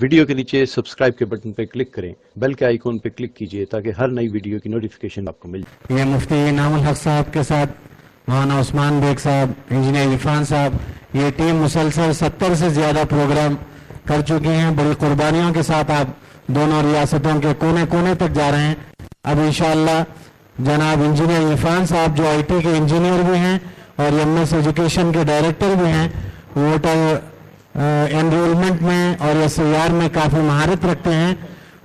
Video کے نیچے subscribe کے بٹن پہ کلک کریں، بیل کے آئیکن پہ کلک کیجئے تاکہ ہر نئی ویڈیو کی نوٹیفیکیشن آپ کو مل جائے۔ یہ مفتی انعام الحق صاحب کے ساتھ مولانا عثمان بیگ صاحب، انجینئر عرفان صاحب، یہ ٹیم مسلسل 70 سے زیادہ پروگرام کر چکی ہیں۔ بڑی قربانیوں کے ساتھ آپ دونوں ریاستوں کے کونے کونے تک جا رہے ہیں۔ اب انشاءاللہ جناب انجینئر عرفان صاحب جو آئی ٹی کے انجینئر بھی ہیں اور ایم ایس ایجوکیشن کے ڈائریکٹر بھی ہیں، ووٹر انرولمنٹ میں اور ایس آئی آر میں کافی مہارت رکھتے ہیں۔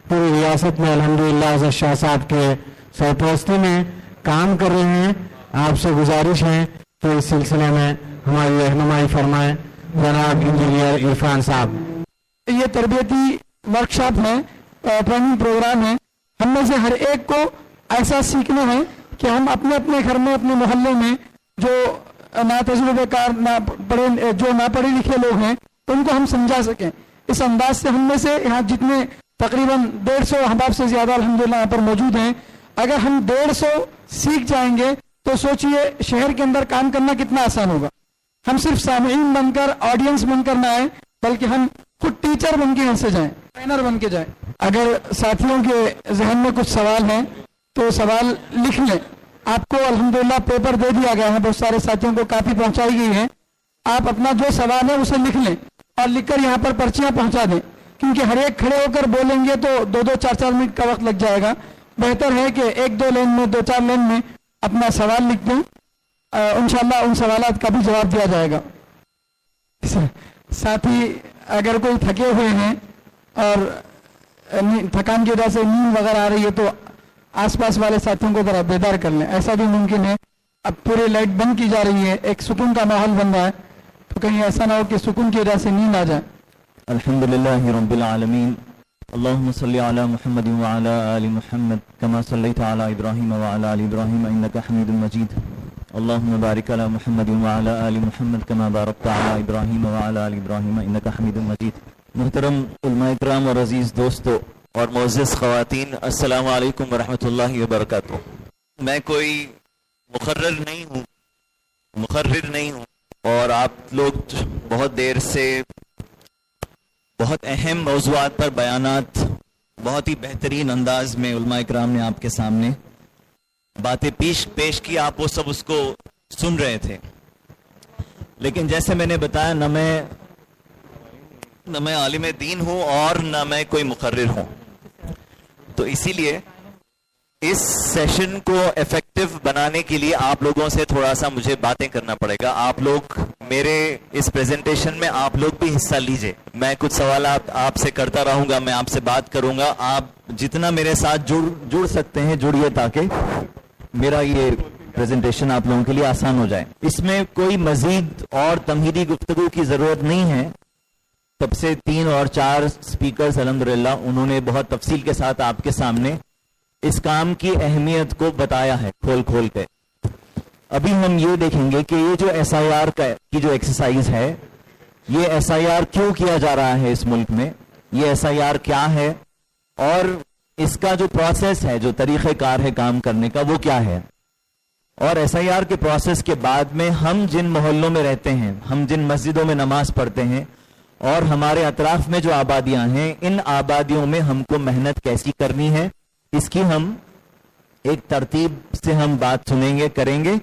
پوری ریاست میں الحمدللہ عزت شاہ صاحب کے سرپرستی میں کام کر رہے ہیں۔ آپ سے گزارش ہے کہ اس سلسلے میں ہماری رہنمائی فرمائیں جناب انجینئر عرفان صاحب۔ یہ تربیتی ورکشاپ ہے، ٹریننگ پروگرام ہے۔ ہم میں سے ہر ایک کو ایسا سیکھنا ہے کہ ہم اپنے اپنے گھر میں، اپنے محلے میں جو نا تجربے کار، جو نہ پڑھے لکھے لوگ ہیں ان کو ہم سمجھا سکیں۔ اس انداز سے ہم میں سے یہاں جتنے تقریباً 150 احباب سے زیادہ الحمدللہ یہاں پر موجود ہیں، اگر ہم 150 سیکھ جائیں گے تو سوچئے شہر کے اندر کام کرنا کتنا آسان ہوگا۔ ہم صرف سامعین بن کر، آڈینس بن کر نہ آئیں، بلکہ ہم خود ٹیچر بن کے یہاں سے جائیں، ٹرینر بن کے جائیں۔ اگر ساتھیوں کے ذہن میں کچھ سوال ہیں تو سوال لکھ لیں۔ آپ کو الحمدللہ پیپر دے دیا گیا ہے، بہت سارے ساتھیوں کو کاپی پہنچائی گئی ہے۔ آپ اپنا جو سوال ہے اسے لکھ لیں اور لکھ کر یہاں پر پرچیاں پہنچا دیں، کیونکہ ہر ایک کھڑے ہو کر بولیں گے تو 2-2 4-4 منٹ کا وقت لگ جائے گا۔ بہتر ہے کہ 1-2 لائن میں، 2-4 لائن میں اپنا سوال لکھ دیں، انشاءاللہ ان سوالات کا بھی جواب دیا جائے گا۔ ساتھی اگر کوئی تھکے ہوئے ہیں اور تھکان کی وجہ سے نیند وغیرہ آ رہی ہے تو آس پاس والے ساتھیوں کو ذرا بیدار کر لیں، ایسا بھی ممکن ہے۔ اب پورے لائٹ بند کی جا رہی ہے، ایک سکون کا ماحول بن رہا ہے، تو کہیں ایسا نہ ہو کہ سکون کی وجہ سے نیند آ جائے۔ الحمدللہ رب العالمین، اللہم صلی علی محمد وعلی آل محمد کما صلیت علی ابراہیم وعلی آل ابراہیم انکا حمید مجید، اللہم بارک علی محمد وعلی آل محمد کما بارکت علی ابراہیم وعلی آل ابراہیم انکا حمید مجید۔ محترم علماء کرام اور عزیز دوستو اور معزز خواتین، السلام علیکم ورحمۃ اللہ وبرکاتہ۔ میں کوئی مقرر نہیں ہوں اور آپ لوگ بہت دیر سے بہت اہم موضوعات پر بیانات بہت ہی بہترین انداز میں علماء کرام نے آپ کے سامنے باتیں پیش کی، آپ وہ سب اس کو سن رہے تھے۔ لیکن جیسے میں نے بتایا، نہ میں عالم دین ہوں اور نہ میں کوئی مقرر ہوں، تو اسی لیے اس سیشن کو ایفیکٹو بنانے کے لیے آپ لوگوں سے تھوڑا سا مجھے باتیں کرنا پڑے گا۔ آپ لوگ میرے اس پریزنٹیشن میں آپ لوگ بھی حصہ لیجئے۔ میں کچھ سوالات آپ سے کرتا رہوں گا، میں آپ سے بات کروں گا، آپ جتنا میرے ساتھ جڑ سکتے ہیں جڑیے، تاکہ میرا یہ پریزنٹیشن آپ لوگوں کے لیے آسان ہو جائے۔ اس میں کوئی مزید اور تمہیدی گفتگو کی ضرورت نہیں ہے۔ تب سے 3 اور 4 سپیکرز الحمدللہ انہوں نے بہت تفصیل کے ساتھ آپ کے سامنے اس کام کی اہمیت کو بتایا ہے کھول کے۔ ابھی ہم یہ دیکھیں گے کہ یہ جو ایس آئی آر کی جو ایکسرسائز ہے، یہ ایس آئی آر کیوں کیا جا رہا ہے اس ملک میں، یہ ایس آئی آر کیا ہے، اور اس کا جو پروسیس ہے، جو طریقہ کار ہے کام کرنے کا، وہ کیا ہے، اور ایس آئی آر کے پروسیس کے بعد میں ہم جن محلوں میں رہتے ہیں، ہم جن مسجدوں میں نماز پڑھتے ہیں اور ہمارے اطراف میں جو آبادیاں ہیں، ان آبادیوں میں ہم کو محنت کیسی کرنی ہے، اس کی ہم ایک ترتیب سے ہم بات سنیں گے، کریں گے،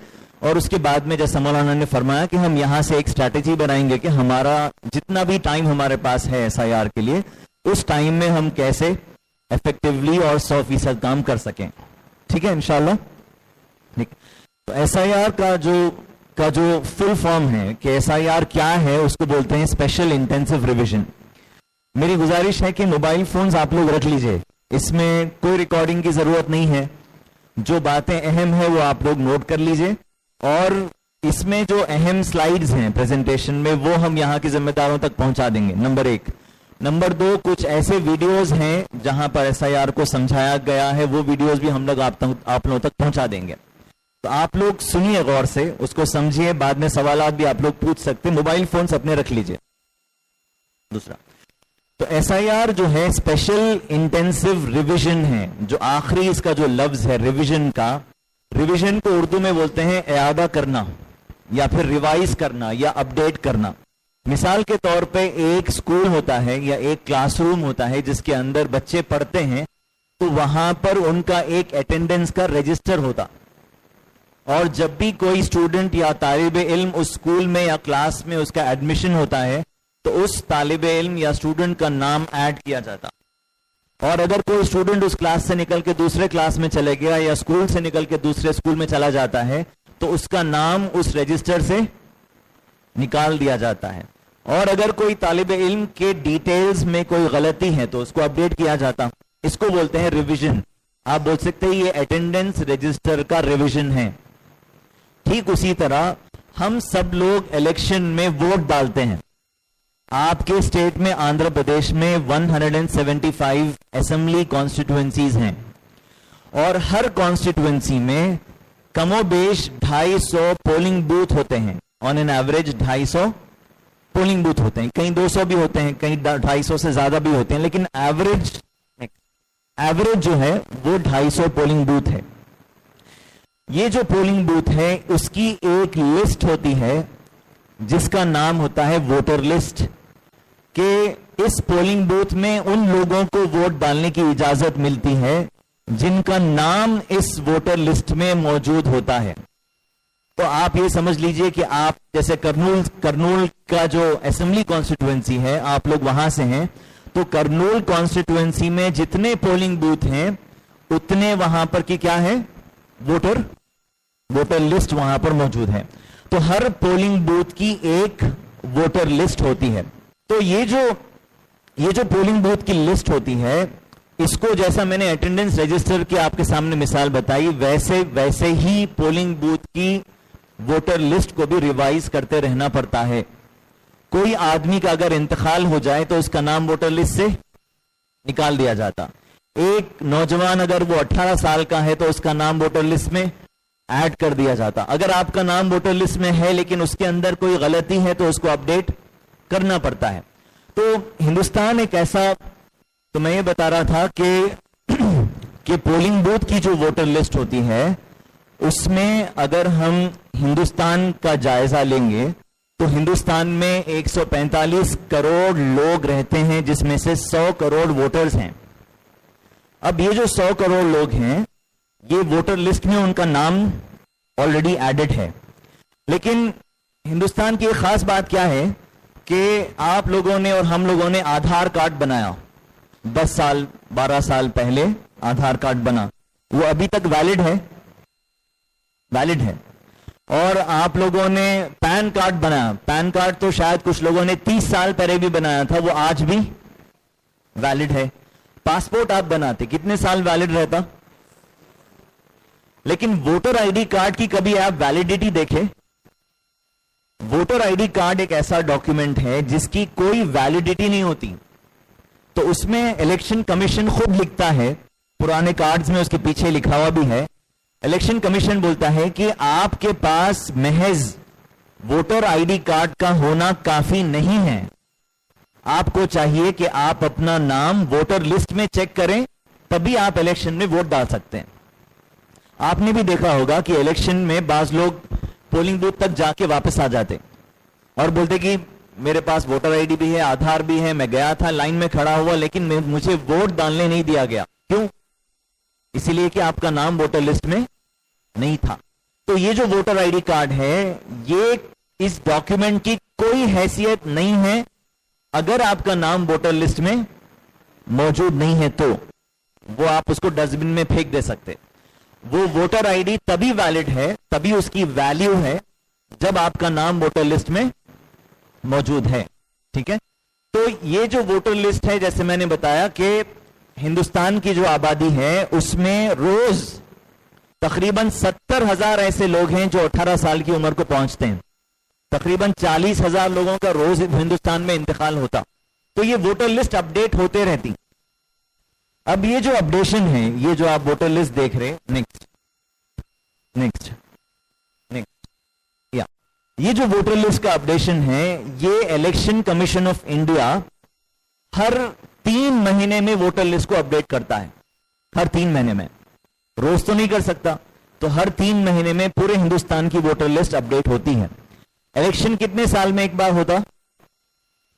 اور اس کے بعد میں جیسا مولانا نے فرمایا کہ ہم یہاں سے ایک اسٹریٹجی بنائیں گے کہ ہمارا جتنا بھی ٹائم ہمارے پاس ہے ایس آئی آر کے لیے، اس ٹائم میں ہم کیسے ایفیکٹولی اور 100% کام کر سکیں۔ ٹھیک ہے انشاءاللہ۔ تو ایس آئی آر کا جو فل فارم ہے کہ ایس آئی آر کیا ہے، اس کو بولتے ہیں اسپیشل انٹینسو ریویژن۔ میری گزارش ہے کہ موبائل فونز آپ لوگ رکھ لیجئے، اس میں کوئی ریکارڈنگ کی ضرورت نہیں ہے، جو باتیں اہم ہیں وہ آپ لوگ نوٹ کر لیجئے، اور اس میں جو اہم سلائیڈز ہیں پریزنٹیشن میں وہ ہم یہاں کے ذمہ داروں تک پہنچا دیں گے، نمبر 1۔ نمبر 2، کچھ ایسے ویڈیوز ہیں جہاں پر ایس آئی آر کو سمجھایا گیا ہے، وہ ویڈیوز بھی ہم لوگ آپ لوگوں تک پہنچا دیں گے۔ تو آپ لوگ سنیے غور سے، اس کو سمجھیے، بعد میں سوالات بھی آپ لوگ پوچھ سکتے ہیں، موبائل فونز اپنے رکھ لیجئے۔ دوسرا، تو ایس آئی آر جو ہے اسپیشل انٹینسو ریویژن ہے، جو آخری اس کا جو لفظ ہے ریویژن کا، ریویژن کو اردو میں بولتے ہیں اعادہ کرنا یا پھر ریوائز کرنا یا اپڈیٹ کرنا۔ مثال کے طور پہ ایک اسکول ہوتا ہے یا ایک کلاس روم ہوتا ہے جس کے اندر بچے پڑھتے ہیں, تو وہاں پر ان کا ایک اٹینڈنس کا رجسٹر ہوتا, اور جب بھی کوئی اسٹوڈنٹ یا طالب علم اس اسکول میں یا کلاس میں اس کا ایڈمیشن ہوتا ہے تو اس طالب علم یا اسٹوڈنٹ کا نام ایڈ کیا جاتا. اور اگر کوئی اسٹوڈنٹ اس کلاس سے نکل کے دوسرے کلاس میں چلے گیا یا اسکول سے نکل کے دوسرے اسکول میں چلا جاتا ہے تو اس کا نام اس رجسٹر سے نکال دیا جاتا ہے. اور اگر کوئی طالب علم کے ڈیٹیلز میں کوئی غلطی ہے تو اس کو اپڈیٹ کیا جاتا. اس کو بولتے ہیں ریویژن. آپ بول سکتے ہیں یہ اٹینڈنس رجسٹر کا ریویژن ہے. ٹھیک اسی طرح ہم سب لوگ الیکشن میں ووٹ ڈالتے ہیں. آپ کے اسٹیٹ میں آندھرا پردیش میں 175 اسمبلی کانسٹیٹوئنسیز ہیں, اور ہر کانسٹیٹوئنسی میں کم و بیش 250 پولنگ بوتھ ہوتے ہیں. آن این ایوریج 250 پولنگ بوتھ ہوتے ہیں, کہیں 200 بھی ہوتے ہیں, کہیں 250 سے زیادہ بھی ہوتے ہیں, لیکن ایوریج جو ہے وہ 250 پولنگ بوتھ ہے. یہ جو پولنگ بوتھ ہے اس کی ایک لسٹ ہوتی ہے جس کا نام ہوتا ہے ووٹر لسٹ, کہ اس پولنگ بوتھ میں ان لوگوں کو ووٹ ڈالنے کی اجازت ملتی ہے جن کا نام اس ووٹر لسٹ میں موجود ہوتا ہے. تو آپ یہ سمجھ لیجئے کہ آپ جیسے کرنول کا جو اسمبلی کانسٹیٹوئنسی ہے, آپ لوگ وہاں سے ہیں, تو کرنول کانسٹیٹوئنسی میں جتنے پولنگ بوتھ ہیں اتنے وہاں پر کی کیا ہے, ووٹر لسٹ وہاں پر موجود ہے. تو ہر پولنگ بوتھ کی ایک ووٹر لسٹ ہوتی ہے. تو یہ جو پولنگ بوتھ کی لسٹ ہوتی ہے, اس کو جیسا میں نے اٹینڈنس رجسٹر کی آپ کے سامنے مثال بتائی, ویسے ہی پولنگ بوتھ کی ووٹر لسٹ کو بھی ریوائز کرتے رہنا پڑتا ہے. کوئی آدمی کا اگر انتقال ہو جائے تو اس کا نام ووٹر لسٹ سے نکال دیا جاتا. ایک نوجوان اگر وہ 18 سال کا ہے تو اس کا نام ووٹر لسٹ میں ایڈ کر دیا جاتا. اگر آپ کا نام ووٹر لسٹ میں ہے لیکن اس کے اندر کوئی غلطی ہے تو اس کو اپڈیٹ کرنا پڑتا ہے. تو ہندوستان ایک ایسا, تو میں یہ بتا رہا تھا کہ پولنگ بوتھ کی جو ووٹر لسٹ ہوتی ہے اس میں اگر ہم ہندوستان کا جائزہ لیں گے تو ہندوستان میں 145 کروڑ لوگ رہتے ہیں جس میں سے 100 کروڑ ووٹرز ہیں. اب یہ جو 100 کروڑ لوگ ہیں یہ ووٹر لسٹ میں ان کا نام آلریڈی ایڈڈ ہے. لیکن ہندوستان کی ایک خاص بات کیا ہے کہ آپ لوگوں نے اور ہم لوگوں نے آدھار کارڈ بنایا 10 سال 12 سال پہلے آدھار کارڈ بنا, وہ ابھی تک ویلڈ ہے. اور آپ لوگوں نے پین کارڈ بنایا, پین کارڈ تو شاید کچھ لوگوں نے 30 سال پہلے بھی بنایا تھا, وہ آج بھی ویلڈ ہے. پاسپورٹ آپ بناتے کتنے سال ویلڈ رہتا, لیکن ووٹر آئی ڈی کارڈ کی کبھی آپ ویلڈیٹی دیکھے؟ ووٹر آئی ڈی کارڈ ایک ایسا ڈاکیومنٹ ہے جس کی کوئی ویلڈیٹی نہیں ہوتی. تو اس میں الیکشن کمیشن خود لکھتا ہے, پرانے کارڈز میں اس کے پیچھے لکھا ہوا بھی ہے, الیکشن کمیشن بولتا ہے کہ آپ کے پاس محض ووٹر آئی ڈی کارڈ کا ہونا کافی نہیں ہے, آپ کو چاہیے کہ آپ اپنا نام ووٹر لسٹ میں چیک کریں, تبھی آپ الیکشن میں ووٹ ڈال سکتے ہیں. آپ نے بھی دیکھا ہوگا کہ الیکشن میں بعض لوگ پولنگ بوتھ تک جا کے واپس آ جاتے اور بولتے کہ میرے پاس ووٹر آئی ڈی بھی ہے, آدھار بھی ہے, میں گیا تھا لائن میں کھڑا ہوا لیکن مجھے ووٹ ڈالنے نہیں دیا گیا. کیوں؟ اسی لیے کہ آپ کا نام ووٹر لسٹ میں نہیں تھا. تو یہ جو ووٹر آئی ڈی کارڈ ہے یہ اس ڈاکیومنٹ کی کوئی حیثیت نہیں ہے اگر آپ کا نام ووٹر لسٹ میں موجود نہیں ہے, تو وہ آپ اس کو ڈسٹ بن میں پھینک دے سکتے. وہ ووٹر آئی ڈی تبھی ویلڈ ہے, تبھی اس کی ویلیو ہے جب آپ کا نام ووٹر لسٹ میں موجود ہے. ٹھیک ہے, تو یہ جو ووٹر لسٹ ہے جیسے میں نے بتایا کہ ہندوستان کی جو آبادی ہے اس میں روز تقریباً 70,000 ایسے لوگ ہیں جو 18 سال کی عمر کو پہنچتے ہیں. تقریباً 40,000 لوگوں کا روز ہندوستان میں انتقال ہوتا. تو یہ ووٹر لسٹ اپڈیٹ ہوتے رہتی. اب یہ جو اپڈیشن ہے, یہ جو آپ ووٹر لسٹ دیکھ رہے, نیکسٹ یہ جو ووٹر لسٹ کا اپڈیشن ہے یہ الیکشن کمیشن آف انڈیا ہر 3 مہینے میں ووٹر لسٹ کو اپڈیٹ کرتا ہے. ہر 3 مہینے میں, روز تو نہیں کر سکتا, تو ہر 3 مہینے میں پورے ہندوستان کی ووٹر لسٹ اپڈیٹ ہوتی ہے. الیکشن کتنے سال میں ایک بار ہوتا؟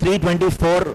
324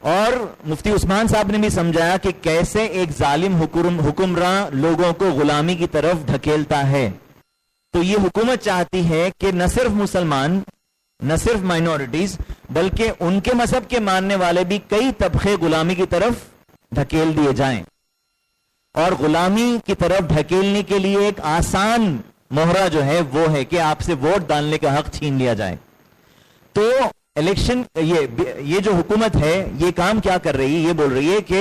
اور مفتی عثمان صاحب نے بھی سمجھایا کہ کیسے ایک ظالم حکمراں لوگوں کو غلامی کی طرف دھکیلتا ہے. تو یہ حکومت چاہتی ہے کہ نہ صرف مسلمان، نہ صرف مائنورٹیز، بلکہ ان کے مذہب کے ماننے والے بھی کئی طبقے غلامی کی طرف دھکیل دیے جائیں. اور غلامی کی طرف دھکیلنے کے لیے ایک آسان مہرہ جو ہے وہ ہے کہ آپ سے ووٹ ڈالنے کا حق چھین لیا جائے. تو الیکشن یہ جو حکومت ہے یہ کام کیا کر رہی ہے، یہ بول رہی ہے کہ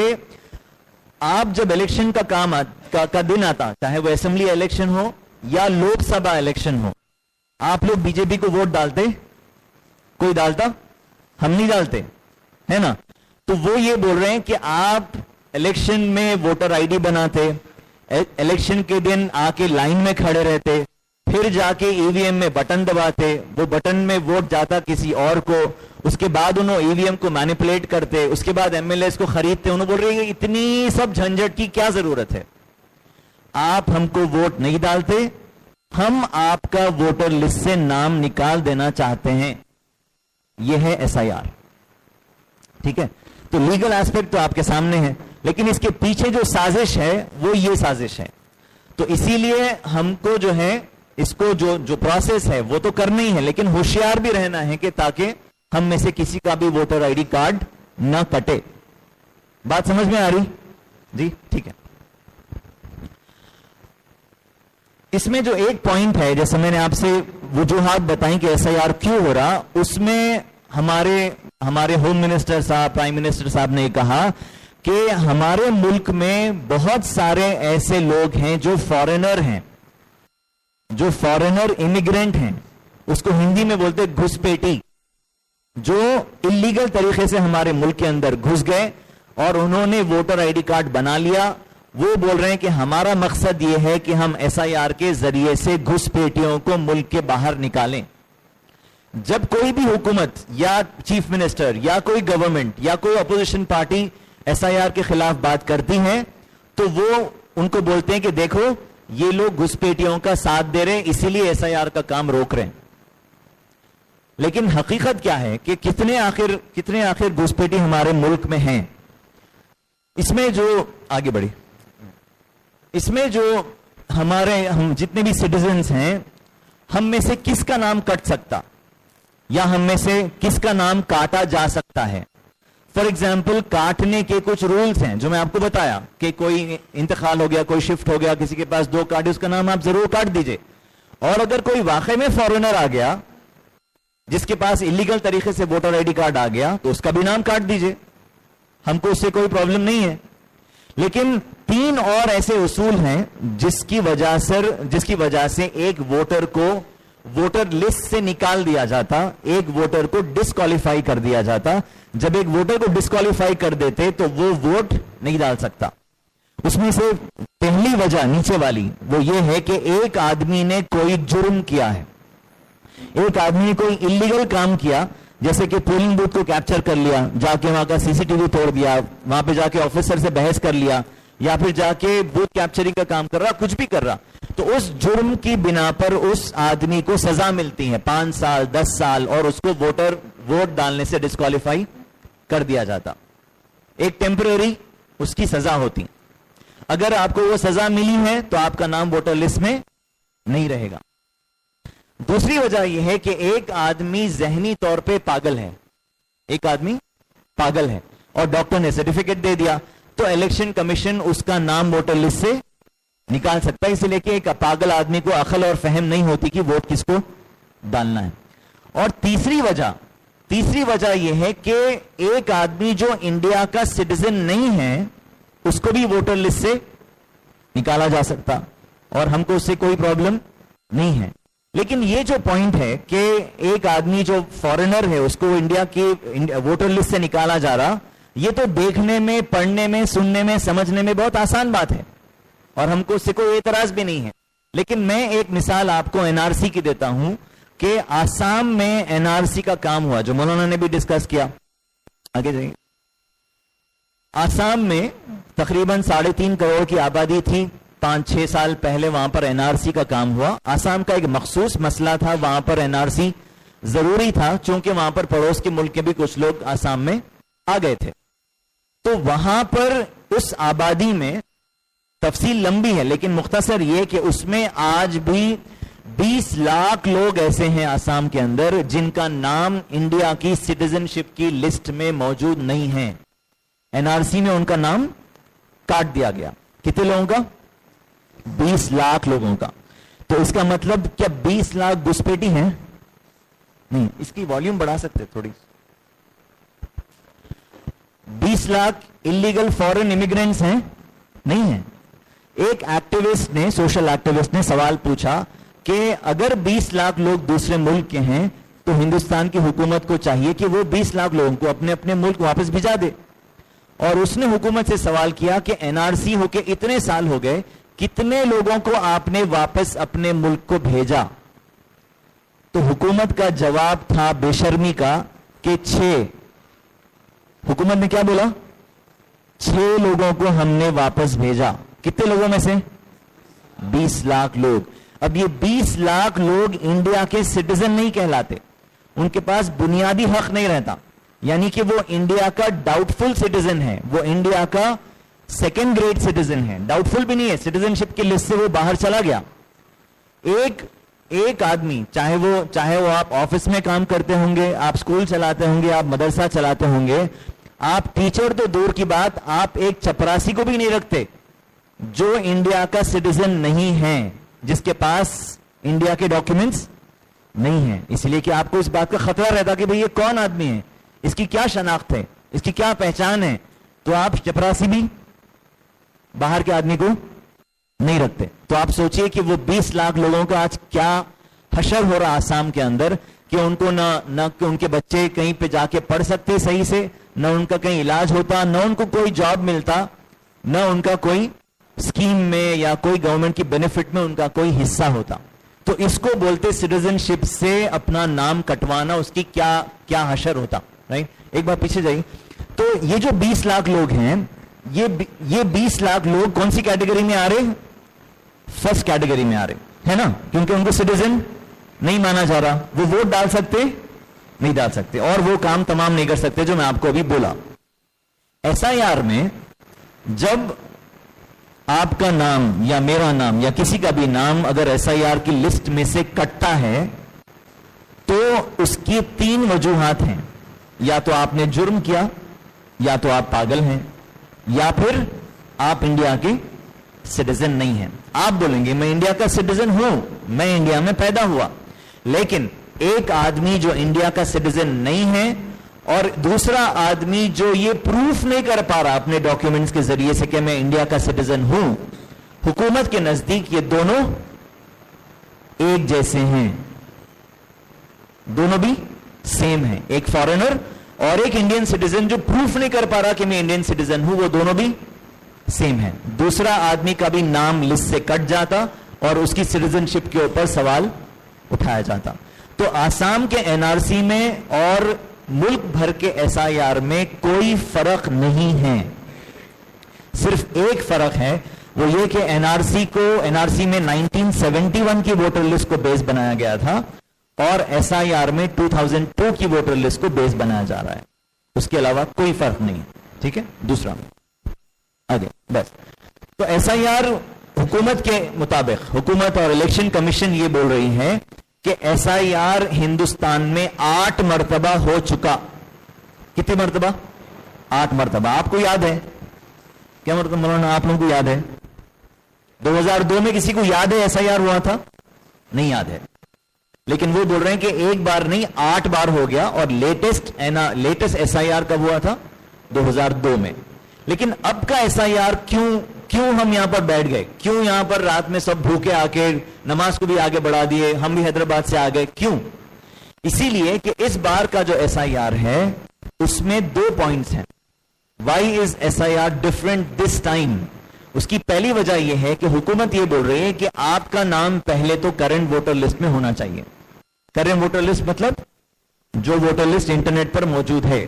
آپ جب الیکشن کا کام کا دن آتا، چاہے وہ اسمبلی الیکشن ہو یا لوک سبھا الیکشن ہو، آپ لوگ بی جے پی کو ووٹ ڈالتے؟ کوئی ڈالتا؟ ہم نہیں ڈالتے، ہے نا. تو وہ یہ بول رہے ہیں کہ آپ الیکشن میں ووٹر آئی ڈی بناتے، الیکشن کے دن آ کے لائن میں کھڑے رہتے، پھر جا کے ای وی ایم میں بٹن دباتے، وہ بٹن میں ووٹ جاتا کسی اور کو، اس کے بعد انہوں ای وی ایم کو مینیپولیٹ کرتے، اس کے بعد ایم ایل ایز کو خریدتے. انہوں بول رہے ہیں اتنی سب جھنجھٹ کی کیا ضرورت ہے، آپ ہم کو ووٹ نہیں ڈالتے، ہم آپ کا ووٹر لسٹ سے نام نکال دینا چاہتے ہیں. یہ ہے ایس آئی آر. ٹھیک ہے، تو لیگل ایسپیکٹ تو آپ کے سامنے ہے، لیکن اس کے پیچھے جو سازش ہے وہ یہ سازش ہے. تو اسی لیے ہم کو جو ہے اس کو جو پروسیس ہے وہ تو کرنا ہی ہے، لیکن ہوشیار بھی رہنا ہے کہ تاکہ ہم میں سے کسی کا بھی ووٹر آئی ڈی کارڈ نہ کٹے. بات سمجھ میں آ رہی؟ جی ٹھیک ہے. اس میں جو ایک پوائنٹ ہے، جیسے میں نے آپ سے وجوہات بتائیں کہ ایس آئی آر کیوں ہو رہا، اس میں ہمارے ہوم منسٹر صاحب، پرائم منسٹر صاحب نے کہا کہ ہمارے ملک میں بہت سارے ایسے لوگ ہیں جو فارینر ہیں، جو فارینر امیگرینٹ ہیں، اس کو ہندی میں بولتے گھسپیٹی، جو اللیگل طریقے سے ہمارے ملک کے اندر گھس گئے اور انہوں نے ووٹر آئی ڈی کارڈ بنا لیا. وہ بول رہے ہیں کہ ہمارا مقصد یہ ہے کہ ہم ایس آئی آر کے ذریعے سے گھسپیٹیوں کو ملک کے باہر نکالیں. جب کوئی بھی حکومت یا چیف منسٹر یا کوئی گورنمنٹ یا کوئی opposition party S I are کے خلاف بات کرتی ہیں تو وہ ان کو بولتے ہیں کہ دیکھو یہ لوگ گھسپیٹیوں کا ساتھ دے رہے ہیں، اسی لیے ایس آئی آر کا کام روک رہے ہیں. لیکن حقیقت کیا ہے کہ کتنے آخر گھسپیٹی ہمارے ملک میں ہیں. اس میں جو آگے بڑھی، اس میں جو ہم جتنے بھی سٹیزنز ہیں، ہم میں سے کس کا نام کٹ سکتا یا ہم میں سے کس کا نام کاٹا جا سکتا ہے. فار ایگزامپل کاٹنے کے کچھ رولز ہیں جو میں آپ کو بتایا کہ کوئی انتقال ہو گیا، کوئی شفٹ ہو گیا، کسی کے پاس 2 کارڈ، اس کا نام آپ ضرور کاٹ دیجئے. اور اگر کوئی واقعی میں فارینر آ گیا جس کے پاس الیگل طریقے سے ووٹر آئی ڈی کارڈ آ گیا تو اس کا بھی نام کاٹ دیجئے، ہم کو اس سے کوئی پرابلم نہیں ہے. لیکن 3 اور ایسے اصول ہیں جس کی وجہ سے ایک ووٹر کو ووٹر لسٹ سے نکال دیا جاتا، ایک ووٹر کو ڈسکوالیفائی کر دیا جاتا. جب ایک ووٹر کو ڈسکوالیفائی کر دیتے تو وہ ووٹ نہیں ڈال سکتا. اس میں سے پہلی وجہ نیچے والی وہ یہ ہے کہ ایک آدمی نے کوئی جرم کیا ہے، ایک آدمی نے کوئی اللیگل کام کیا، جیسے کہ پولنگ بوتھ کو کیپچر کر لیا، جا کے وہاں کا سی سی ٹی وی توڑ دیا، وہاں پہ جا کے آفیسر سے بحث کر لیا، یا پھر جا کے بوتھ کیپچرنگ کا کام کر رہا، کچھ بھی کر رہا. تو اس جرم کی بنا پر اس آدمی کو سزا ملتی ہے 5 سال 10 سال، اور اس کو ووٹ ڈالنے سے ڈسکوالیفائی کر دیا جاتا. ایک ٹیمپرری اس کی سزا ہوتی. اگر آپ کو وہ سزا ملی ہے تو آپ کا نام ووٹر لسٹ میں نہیں رہے گا. دوسری وجہ یہ ہے کہ ایک آدمی ذہنی طور پہ پاگل ہے، ایک آدمی پاگل ہے اور ڈاکٹر نے سرٹیفکیٹ دے دیا تو الیکشن کمیشن اس کا نام ووٹر لسٹ سے نکال سکتا ہے. اس لیے کہ ایک پاگل آدمی کو عقل اور فہم نہیں ہوتی کہ ووٹ کس کو ڈالنا ہے. اور تیسری وجہ یہ ہے کہ ایک آدمی جو انڈیا کا سٹیزن نہیں ہے اس کو بھی ووٹر لسٹ سے نکالا جا سکتا اور ہم کو اس سے کوئی پرابلم نہیں ہے. لیکن یہ جو پوائنٹ ہے کہ ایک آدمی جو فارینر ہے اس کو انڈیا کی ووٹر لسٹ سے نکالا جا رہا، یہ تو دیکھنے میں، پڑھنے میں، سننے میں، سمجھنے میں بہت آسان بات ہے اور ہم کو اس سے کوئی اعتراض بھی نہیں ہے. لیکن میں ایک مثال آپ کو این آر سی کی دیتا ہوں کہ آسام میں این آر سی کا کام ہوا جو مولانا نے بھی ڈسکس کیا. آگے جائیے. آسام میں تقریباً 3.5 کروڑ کی آبادی تھی. 5-6 سال پہلے وہاں پر این آر سی کا کام ہوا. آسام کا ایک مخصوص مسئلہ تھا، وہاں پر این آر سی ضروری تھا چونکہ وہاں پر پڑوس کے ملک کے بھی کچھ لوگ آسام میں آ گئے تھے. تو وہاں پر اس آبادی میں تفصیل لمبی ہے لیکن مختصر یہ کہ اس میں آج بھی 20 لاکھ لوگ ایسے ہیں آسام کے اندر جن کا نام انڈیا کی سٹیزن شپ کی لسٹ میں موجود نہیں ہے. این آر سی میں ان کا نام کاٹ دیا گیا. کتنے لوگوں کا؟ 20 لاکھ لوگوں کا. تو اس کا مطلب کیا 20 لاکھ گھسپیٹی ہیں؟ نہیں. اس کی والیوم بڑھا سکتے تھوڑی. 20 لاکھ انلیگل فورن امیگرینٹس ہیں؟ نہیں ہیں. ایک ایکٹیوسٹ نے، سوشل ایکٹیوسٹ نے سوال پوچھا کہ اگر 20 لاکھ لوگ دوسرے ملک کے ہیں تو ہندوستان کی حکومت کو چاہیے کہ وہ 20 لاکھ لوگوں کو اپنے اپنے ملک واپس بھیجا دے. اور اس نے حکومت سے سوال کیا کہ این آر سی ہو کے اتنے سال ہو گئے، کتنے لوگوں کو آپ نے واپس اپنے ملک کو بھیجا؟ تو حکومت کا جواب تھا بے شرمی کا کہ 6. حکومت نے کیا بولا؟ 6 لوگوں کو ہم نے واپس بھیجا. کتنے لوگوں میں سے؟ 20 لاکھ لوگ. اب یہ 20 لاکھ لوگ انڈیا کے سٹیزن نہیں کہلاتے، ان کے پاس بنیادی حق نہیں رہتا، یعنی کہ وہ انڈیا کا ڈاؤٹ فل سٹیزن ہے، وہ انڈیا کا سیکنڈ گریڈ سٹیزن ہے. ڈاؤٹ فل بھی نہیں ہے، سٹیزن شپ کی لسٹ سے وہ باہر چلا گیا. ایک آدمی، چاہے وہ آپ آفس میں کام کرتے ہوں گے، آپ اسکول چلاتے ہوں گے، آپ مدرسہ چلاتے ہوں گے، آپ ٹیچر تو دور کی بات، آپ ایک چپراسی کو بھی نہیں رکھتے جو انڈیا کا سٹیزن نہیں ہے، جس کے پاس انڈیا کے ڈاکیومنٹس نہیں ہیں. اس لیے کہ آپ کو اس بات کا خطرہ رہتا کہ بھئی یہ کون آدمی ہے، اس کی کیا شناخت ہے، اس کی کیا پہچان ہے. تو آپ چپراسی بھی باہر کے آدمی کو نہیں رکھتے. تو آپ سوچئے کہ وہ 20 لاکھ لوگوں کا آج کیا حشر ہو رہا آسام کے اندر کہ ان کو نہ کہ ان کے بچے کہیں پہ جا کے پڑھ سکتے صحیح سے، نہ ان کا کہیں علاج ہوتا، نہ ان کو کوئی جاب ملتا، نہ ان کا کوئی اسکیم میں یا کوئی گورنمنٹ کی بینیفٹ میں ان کا کوئی حصہ ہوتا. تو اس کو بولتے سٹیزن شپ سے اپنا نام کٹوانا، اس کی کیا حشر ہوتا. رائٹ. ایک بار پیچھے جائیے. تو یہ جو 20 لاکھ لوگ ہیں، یہ 20 لاکھ لوگ کون سی کیٹیگری میں آ رہے؟ فرسٹ کیٹیگری میں آ رہے ہے نا، کیونکہ ان کو سٹیزن نہیں مانا جا رہا. وہ ووٹ ڈال سکتے نہیں ڈال سکتے، اور وہ کام تمام نہیں کر سکتے جو میں آپ کو ابھی بولا. ایس آئی آر میں جب آپ کا نام یا میرا نام یا کسی کا بھی نام اگر ایس آئی آر کی لسٹ میں سے کٹتا ہے تو اس کی 3 وجوہات ہیں. یا تو آپ نے جرم کیا، یا تو آپ پاگل ہیں، یا پھر آپ انڈیا کے سٹیزن نہیں ہیں. آپ بولیں گے میں انڈیا کا سٹیزن ہوں، میں انڈیا میں پیدا ہوا، لیکن ایک آدمی جو انڈیا کا سٹیزن نہیں ہے اور دوسرا آدمی جو یہ پروف نہیں کر پا رہا اپنے ڈاکیومنٹس کے ذریعے سے کہ میں انڈیا کا سٹیزن ہوں، حکومت کے نزدیک یہ دونوں ایک جیسے ہیں، دونوں بھی سیم ہیں. ایک فارنر اور ایک انڈین سٹیزن جو پروف نہیں کر پا رہا کہ میں انڈین سٹیزن ہوں، وہ دونوں بھی سیم ہیں. دوسرا آدمی کا بھی نام لسٹ سے کٹ جاتا اور اس کی سٹیزن شپ کے اوپر سوال اٹھایا جاتا. تو آسام کے این آر سی میں اور ملک بھر کے ایس آئی آر میں کوئی فرق نہیں ہے. صرف ایک فرق ہے، وہ یہ کہ این آر سی میں 1971 کی ووٹر لسٹ کو بیس بنایا گیا تھا اور ایس آئی آر میں 2002 کی ووٹر لسٹ کو بیس بنایا جا رہا ہے. اس کے علاوہ کوئی فرق نہیں. ٹھیک ہے. دوسرا آگے بس. تو ایس آئی آر حکومت کے مطابق، حکومت اور الیکشن کمیشن یہ بول رہی ہے کہ ایس آئی آر ہندوستان میں 8 مرتبہ ہو چکا. کتنی مرتبہ؟ 8 مرتبہ. آپ کو یاد ہے کیا مرتبہ مولانا؟ آپ لوگوں کو یاد ہے 2002 میں کسی کو یاد ہے ایس آئی آر ہوا تھا؟ نہیں یاد ہے. لیکن وہ بول رہے ہیں کہ ایک بار نہیں 8 بار ہو گیا، اور لیٹسٹ ایس آئی آر کب ہوا تھا؟ 2002 میں. لیکن اب کا ایس آئی آر کیوں ہم یہاں پر بیٹھ گئے؟ کیوں یہاں پر رات میں سب بھوکے آ کے نماز کو بھی آگے بڑھا دیے؟ ہم بھی حیدرآباد سے آ گئے. کیوں؟ اسی لیے کہ اس بار کا جو ایس آئی آر ہے اس میں 2 پوائنٹس ہیں. Why is S I R different this time? اس کی پہلی وجہ یہ ہے کہ حکومت یہ بول رہی ہے کہ آپ کا نام پہلے تو کرنٹ ووٹر لسٹ میں ہونا چاہیے. کرنٹ ووٹر لسٹ مطلب جو ووٹر لسٹ انٹرنیٹ پر موجود ہے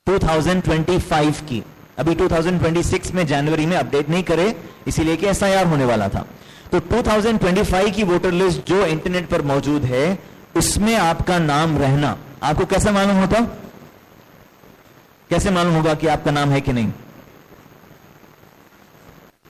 2025 کی. ابھی 2026 میں جنوری میں اپڈیٹ نہیں کرے، اسی لیے کہ ایس آئی آر ہونے والا تھا. تو 2025 کی ووٹر لسٹ جو انٹرنیٹ پر موجود ہے اس میں آپ کا نام رہنا، آپ کو کیسے معلوم ہوتا؟ کیسے معلوم ہوگا کہ آپ کا نام ہے کہ نہیں؟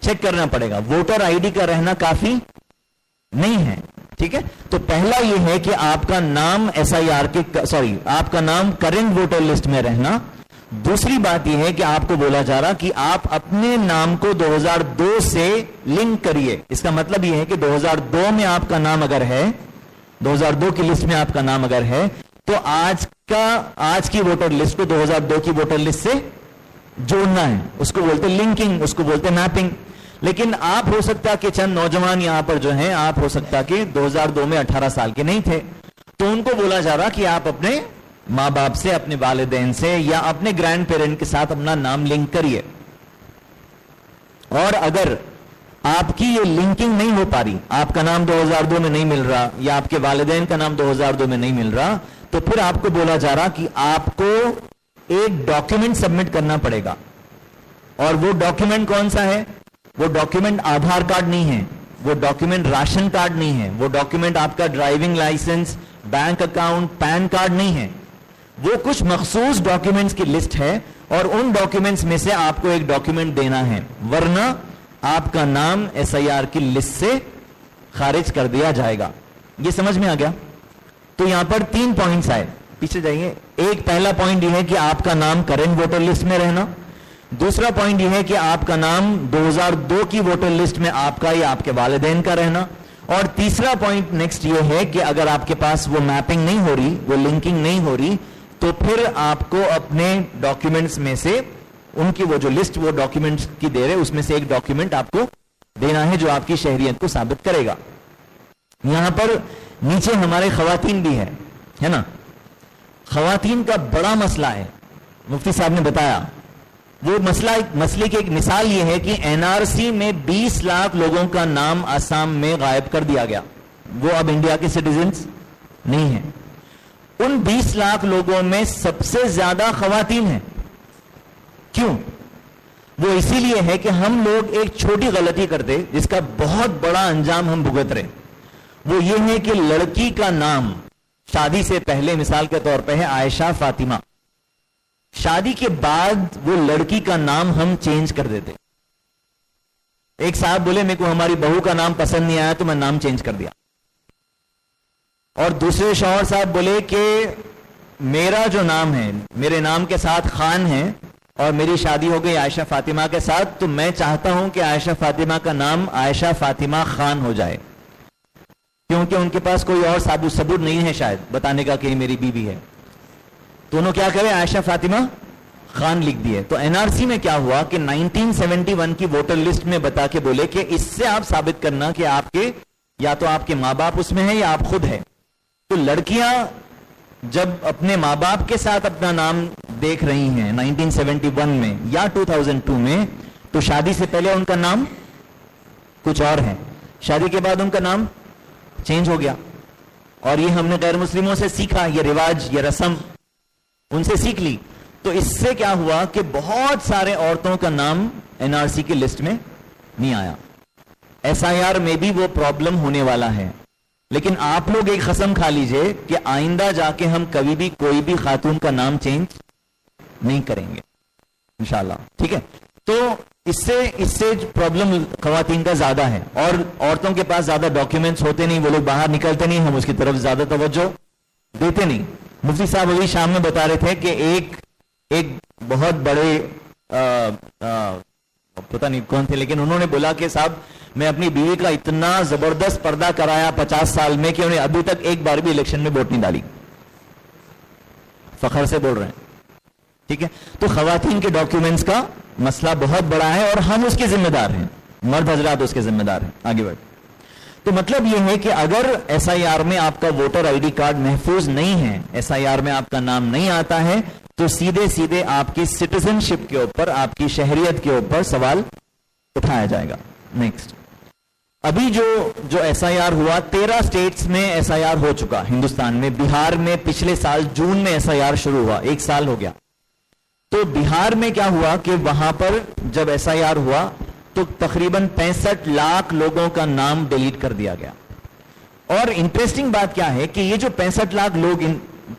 چیک کرنا پڑے گا. ووٹر آئی ڈی کا رہنا کافی نہیں ہے, ٹھیک ہے. تو پہلا یہ ہے کہ آپ کا نام SIR کے آپ کا نام کرنٹ ووٹر لسٹ میں رہنا. دوسری بات یہ ہے کہ آپ کو بولا جا رہا کہ آپ اپنے نام کو 2002 سے لنک کریے. اس کا مطلب یہ ہے کہ 2002 میں آپ کا نام اگر ہے, 2002 کی لسٹ میں آپ کا نام اگر ہے, تو آج کی ووٹر لسٹ کو 2002 کی ووٹر لسٹ سے جوڑنا ہے. اس کو بولتے لنکنگ, اس کو بولتے میپنگ. لیکن آپ ہو سکتا کہ چند نوجوان یہاں پر جو ہیں, آپ ہو سکتا کہ 2002 میں 18 سال کے نہیں تھے, تو ان کو بولا جا رہا کہ آپ اپنے ماں باپ سے, اپنے والدین سے یا اپنے گرینڈ پیرنٹ کے ساتھ اپنا نام لنک کریے. اور اگر آپ کی یہ لنکنگ نہیں ہو پا رہی, آپ کا نام 2002 میں نہیں مل رہا یا آپ کے والدین کا نام 2002 میں نہیں مل رہا, تو پھر آپ کو بولا جا رہا کہ آپ کو ایک ڈاکیومنٹ سبمٹ کرنا پڑے گا. اور وہ ڈاکیومنٹ کون سا ہے؟ وہ ڈاکیومنٹ آدھار کارڈ نہیں ہے, وہ ڈاکیومنٹ راشن کارڈ نہیں ہے, وہ ڈاکیومنٹ آپ کا driving licence, bank account, PAN card نہیں ہے. وہ کچھ مخصوص ڈاکیومنٹس کی لسٹ ہے, اور ان ڈاکیومنٹس میں سے آپ کو ایک ڈاکیومنٹ دینا ہے, ورنہ آپ کا نام SIR کی لسٹ سے خارج کر دیا جائے گا. یہ سمجھ میں آ گیا؟ تو یہاں پر 3 پوائنٹس آئے, پیچھے جائیے. ایک پہلا پوائنٹ یہ ہے کہ آپ کا نام کرنٹ ووٹر لسٹ میں رہنا. دوسرا پوائنٹ یہ ہے کہ آپ کا نام 2002 کی ووٹر لسٹ میں آپ کا یا آپ کے والدین کا رہنا. اور تیسرا پوائنٹ نیکسٹ یہ ہے کہ اگر آپ کے پاس وہ میپنگ نہیں ہو رہی, وہ لنکنگ نہیں ہو رہی, تو پھر آپ کو اپنے ڈاکیومنٹس میں سے, ان کی وہ جو لسٹ وہ ڈاکیومنٹس کی دے رہے, اس میں سے ایک ڈاکیومنٹ آپ کو دینا ہے جو آپ کی شہریت کو ثابت کرے گا. یہاں پر نیچے ہمارے خواتین بھی ہے نا. خواتین کا بڑا مسئلہ ہے, مفتی صاحب نے بتایا. وہ مسئلے کی ایک مثال یہ ہے کہ NRC میں 20 لاکھ لوگوں کا نام آسام میں غائب کر دیا گیا. وہ اب انڈیا کے سٹیزنز نہیں ہیں. ان 20 لاکھ لوگوں میں سب سے زیادہ خواتین ہیں. کیوں؟ وہ اسی لیے ہے کہ ہم لوگ ایک چھوٹی غلطی کرتے جس کا بہت بڑا انجام ہم بھگت رہے. وہ یہ ہے کہ لڑکی کا نام شادی سے پہلے مثال کے طور پہ ہے عائشہ فاطمہ, شادی کے بعد وہ لڑکی کا نام ہم چینج کر دیتے. ایک صاحب بولے میرے کو ہماری بہو کا نام پسند نہیں آیا تو میں نام چینج کر دیا. اور دوسرے شوہر صاحب بولے کہ میرا جو نام ہے, میرے نام کے ساتھ خان ہے, اور میری شادی ہو گئی عائشہ فاطمہ کے ساتھ, تو میں چاہتا ہوں کہ عائشہ فاطمہ کا نام عائشہ فاطمہ خان ہو جائے, کیونکہ ان کے پاس کوئی اور ثبوت نہیں ہے شاید بتانے کا کہ یہ میری بیوی ہے. دونوں کیا کرے, عائشہ فاطمہ خان لکھ دیے. تو NRC میں کیا ہوا کہ 1971 کی ووٹر لسٹ میں بتا کے بولے کہ اس سے آپ ثابت کرنا کہ آپ کے یا تو آپ کے ماں باپ اس میں ہیں یا آپ خود ہیں. تو لڑکیاں جب اپنے ماں باپ کے ساتھ اپنا نام دیکھ رہی ہیں 1971 میں یا 2002 میں, تو شادی سے پہلے ان کا نام کچھ اور ہے, شادی کے بعد ان کا نام چینج ہو گیا. اور یہ ہم نے غیر مسلموں سے سیکھا, یہ رواج, یہ رسم ان سے سیکھ لی. تو اس سے کیا ہوا کہ بہت سارے عورتوں کا نام NRC کی لسٹ میں نہیں آیا. SIR میں بھی وہ پرابلم ہونے والا ہے. لیکن آپ لوگ ایک قسم کھا لیجئے کہ آئندہ جا کے ہم کبھی بھی کوئی بھی خاتون کا نام چینج نہیں کریں گے انشاءاللہ, ٹھیک ہے. تو اس سے پرابلم خواتین کا زیادہ ہے, اور عورتوں کے پاس زیادہ ڈاکیومنٹس ہوتے نہیں, وہ لوگ باہر نکلتے نہیں, ہم اس کی طرف زیادہ توجہ دیتے نہیں. مفتی صاحب ابھی شام میں بتا رہے تھے کہ ایک بہت بڑے پتہ نہیں کون تھے, لیکن انہوں نے بولا کہ صاحب میں اپنی بیوی کا اتنا زبردست پردہ کرایا 50 سال میں کہ انہیں ابھی تک ایک بار بھی الیکشن میں ووٹ نہیں ڈالی. فخر سے بول رہے ہیں, ٹھیک ہے. تو خواتین کے ڈاکیومنٹس کا مسئلہ بہت بڑا ہے, اور ہم اس کے ذمہ دار ہیں, مرد حضرات اس کے ذمہ دار ہیں. آگے بڑھ. تو مطلب یہ ہے کہ اگر SIR میں آپ کا ووٹر ID کارڈ محفوظ نہیں ہے, SIR میں آپ کا نام نہیں آتا ہے, تو سیدھے آپ کی سٹیزن شپ کے اوپر, آپ کی شہریت کے اوپر سوال اٹھایا جائے گا. نیکسٹ. ابھی جو SIR ہوا 13 اسٹیٹس میں SIR ہو چکا ہندوستان میں. بہار میں پچھلے سال جون میں SIR شروع ہوا, 1 سال ہو گیا. تو بہار میں کیا ہوا کہ وہاں پر جب SIR ہوا تو تقریباً 65 لاکھ لوگوں کا نام ڈیلیٹ کر دیا گیا. اور انٹرسٹنگ بات کیا ہے کہ یہ جو 65 لاکھ لوگ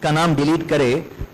کا نام ڈیلیٹ کرے,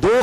2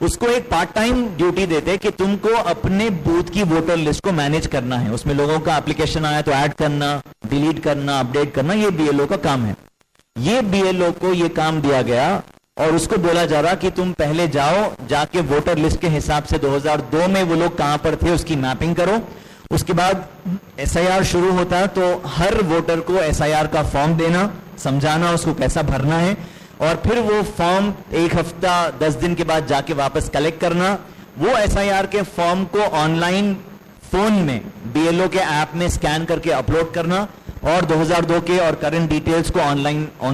اس کو ایک پارٹ ٹائم ڈیوٹی دیتے کہ تم کو اپنے بوتھ کی ووٹر لسٹ کو مینج کرنا ہے. اس میں لوگوں کا اپلیکیشن آیا تو ایڈ کرنا, ڈیلیٹ کرنا, اپڈیٹ کرنا, یہ بی ایل او کا کام ہے. یہ بی ایل او کو یہ کام دیا گیا اور اس کو بولا جا رہا کہ تم پہلے جاؤ, جا کے ووٹر لسٹ کے حساب سے 2002 میں وہ لوگ کہاں پر تھے اس کی میپنگ کرو. اس کے بعد ایس آئی آر شروع ہوتا تو ہر ووٹر کو ایس آئی آر کا فارم دینا, سمجھانا اس کو کیسا بھرنا ہے, اور پھر وہ فارم 1 ہفتہ 10 دن کے بعد جا کے واپس کلیکٹ کرنا. وہ ایس آئی آر کے فارم کو آن لائن فون میں بی ایل او کے ایپ میں اسکین کر کے اپلوڈ کرنا, اور 2002 کے اور کرنٹ ڈیٹیلز کو آن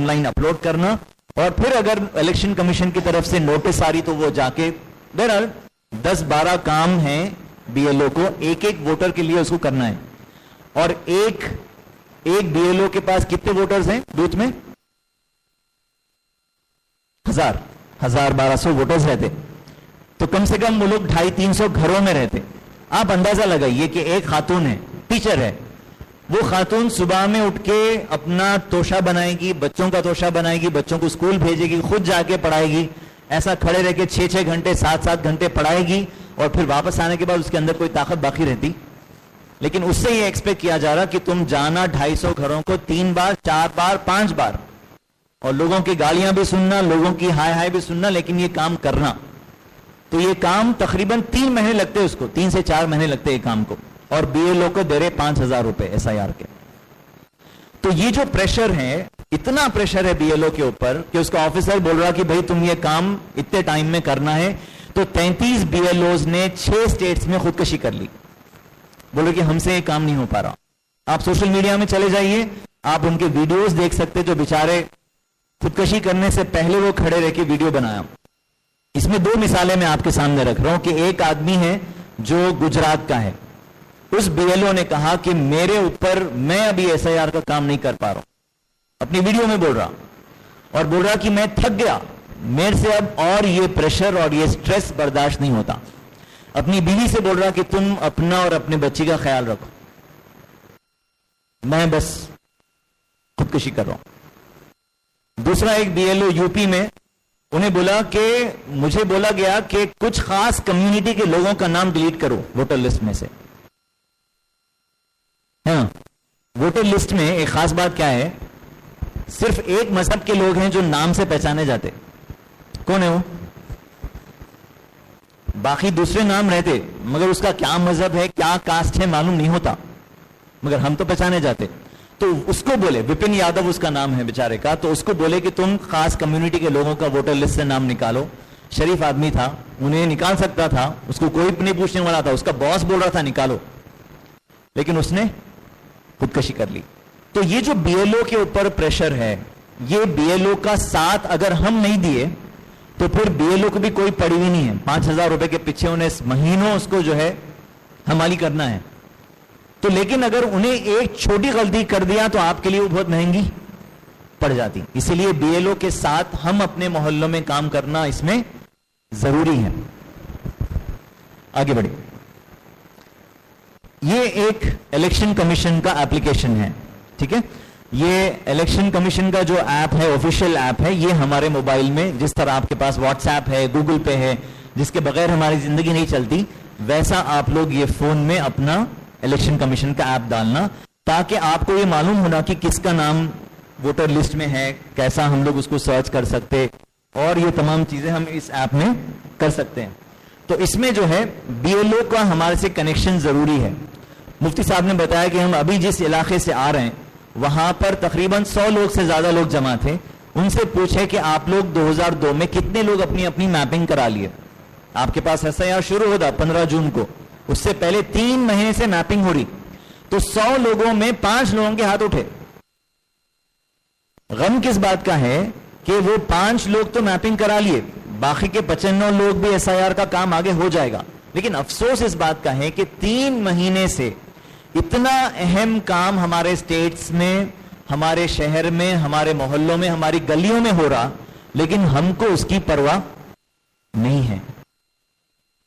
لائن اپلوڈ کرنا. اور پھر اگر الیکشن کمیشن کی طرف سے نوٹس آ رہی تو وہ جا کے, بہرحال 10-12 کام ہیں بی ایل او کو ایک ووٹر کے لیے اس کو کرنا ہے. اور ایک بی ایل او کے پاس کتنے ووٹرز ہیں بوتھ میں؟ 1200 ووٹرز رہتے, تو کم سے کم وہ لوگ 250-300 گھروں میں رہتے. آپ اندازہ لگائیے کہ ایک خاتون ہے, ٹیچر ہے, وہ خاتون صبح میں اٹھ کے اپنا توشہ بنائے گی, بچوں کا توشہ بنائے گی, بچوں کو اسکول بھیجے گی, خود جا کے پڑھائے گی, ایسا کھڑے رہ کے 6 گھنٹے 7 گھنٹے پڑھائے گی, اور پھر واپس آنے کے بعد اس کے اندر کوئی طاقت باقی رہتی. لیکن اس سے یہ ایکسپیکٹ کیا جا رہا کہ تم جانا 250 گھروں کو 3 بار 4 بار 5 بار, اور لوگوں کی گالیاں بھی سننا, لوگوں کی ہائے بھی سننا, لیکن یہ کام کرنا. تو یہ کام تقریباً 3 مہینے لگتے, اس کو 3 سے 4 مہینے لگتے یہ کام کو, اور بی ایل او کو دے رہے 5,000 روپے ایس آئی آر کے. تو یہ جو پریشر ہے, اتنا پریشر ہے بی ایل او کے اوپر کہ اس کا آفیسر بول رہا کہ بھائی تم یہ کام اتنے ٹائم میں کرنا ہے. تو 33 بی ایل اوز نے 6 اسٹیٹس میں خودکشی کر لی, بولے کہ ہم سے یہ کام نہیں ہو پا رہا. آپ سوشل میڈیا میں چلے جائیے, آپ ان کے ویڈیوز دیکھ سکتے جو بیچارے خودکشی کرنے سے پہلے وہ کھڑے رہ کے ویڈیو بنایا. اس میں 2 مثالیں میں آپ کے سامنے رکھ رہا ہوں کہ ایک آدمی ہے جو گجرات کا ہے, اس بی ایل او نے کہا کہ میرے اوپر, میں ابھی ایس آئی آر کا کام نہیں کر پا رہا ہوں, اپنی ویڈیو میں بول رہا, اور بول رہا کہ میں تھک گیا, میرے سے اب اور یہ پریشر اور یہ سٹریس برداشت نہیں ہوتا. اپنی بیوی سے بول رہا کہ تم اپنا اور اپنے بچی کا خیال رکھو, میں بس خودکشی کر رہا ہوں. دوسرا ایک B L O U P میں, انہیں بولا کہ مجھے بولا گیا کہ کچھ خاص کمیونٹی کے لوگوں کا نام ڈیلیٹ کرو ووٹر لسٹ میں سے. ہاں, ووٹر لسٹ میں ایک خاص بات کیا ہے, صرف ایک مذہب کے لوگ ہیں جو نام سے پہچانے جاتے. کون ہے وہ؟ باقی دوسرے نام رہتے, مگر اس کا کیا مذہب ہے, کیا کاسٹ ہے معلوم نہیں ہوتا, مگر ہم تو پہچانے جاتے. تو اس کو بولے, وپن یادو اس کا نام ہے بیچارے کا, تو اس کو بولے کہ تم خاص کمیونٹی کے لوگوں کا ووٹر لسٹ سے نام نکالو. شریف آدمی تھا, انہیں نکال سکتا تھا, اس کو کوئی نہیں پوچھنے والا تھا, اس کا باس بول رہا تھا نکالو, لیکن اس نے خودکشی کر لی. تو یہ جو بی ایل او کے اوپر پریشر ہے, یہ بی ایل او کا ساتھ اگر ہم نہیں دیے تو پھر بی ایل او کو بھی کوئی پڑی ہوئی نہیں ہے. 5,000 روپے کے پیچھے انہیں مہینوں اس کو جو ہے حمالی کرنا ہے. تو لیکن اگر انہیں ایک چھوٹی غلطی کر دیا تو آپ کے لیے وہ بہت مہنگی پڑ جاتی. اسی لیے بی ایل او کے ساتھ ہم اپنے محلوں میں کام کرنا اس میں ضروری ہے. آگے بڑھیں. یہ ایک الیکشن کمیشن کا ایپلیکیشن ہے, ٹھیک ہے. یہ الیکشن کمیشن کا جو ایپ ہے, آفیشیل ایپ ہے, یہ ہمارے موبائل میں جس طرح آپ کے پاس واٹس ایپ ہے, گوگل پے ہے, جس کے بغیر ہماری زندگی نہیں چلتی, ویسا آپ لوگ یہ فون میں اپنا الیکشن کمیشن کا ایپ ڈالنا, تاکہ آپ کو یہ معلوم ہونا کہ کس کا نام ووٹر لسٹ میں ہے, کیسا ہم لوگ اس کو سرچ کر سکتے, اور یہ تمام چیزیں ہم اس ایپ میں کر سکتے ہیں. تو اس میں جو ہے بی ایل او کا ہمارے سے کنیکشن ضروری ہے. مفتی صاحب نے بتایا کہ ہم ابھی جس علاقے سے آ رہے ہیں وہاں پر تقریباً 100 لوگ سے زیادہ لوگ جمع تھے. ان سے پوچھے کہ آپ لوگ 2002 میں کتنے لوگ اپنی اپنی میپنگ کرا لیے. آپ کے پاس ایسا یہاں شروع ہوتا 15 جون کو, اس سے پہلے 3 مہینے سے میپنگ ہو رہی, تو 100 لوگوں میں 5 لوگوں کے ہاتھ اٹھے. غم کس بات کا ہے کہ وہ 5 لوگ تو میپنگ کرا لیے, باقی کے 95 لوگ بھی ایس آئی آر کا کام آگے ہو جائے گا. لیکن افسوس اس بات کا ہے کہ 3 مہینے سے اتنا اہم کام ہمارے اسٹیٹس میں, ہمارے شہر میں, ہمارے محلوں میں, ہماری گلیوں میں ہو رہا, لیکن ہم کو اس کی پرواہ نہیں ہے.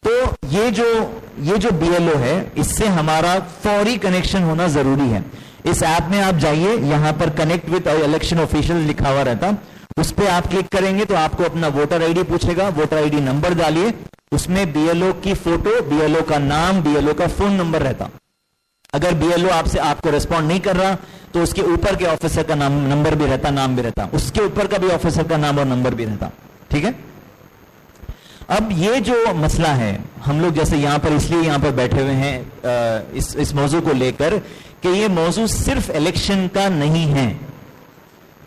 تو یہ جو بی ایل او ہے, اس سے ہمارا فوری کنیکشن ہونا ضروری ہے. اس ایپ میں آپ جائیے, یہاں پر کنیکٹ وتھ الیکشن آفیشل لکھا ہوا رہتا, اس پہ آپ کلک کریں گے تو آپ کو اپنا ووٹر آئی ڈی پوچھے گا, ووٹر آئی ڈی نمبر ڈالیے, اس میں بی ایل او کی فوٹو, بی ایل او کا نام, بی ایل او کا فون نمبر رہتا. اگر بی ایل او آپ کو ریسپونڈ نہیں کر رہا تو اس کے اوپر کے آفیسر کا نام, نمبر بھی رہتا, نام بھی رہتا, اس کے اوپر کا بھی آفیسر کا نام اور نمبر بھی رہتا. ٹھیک ہے. اب یہ جو مسئلہ ہے, ہم لوگ جیسے یہاں پر اس لیے یہاں پر بیٹھے ہوئے ہیں اس موضوع کو لے کر کہ یہ موضوع صرف الیکشن کا نہیں ہے,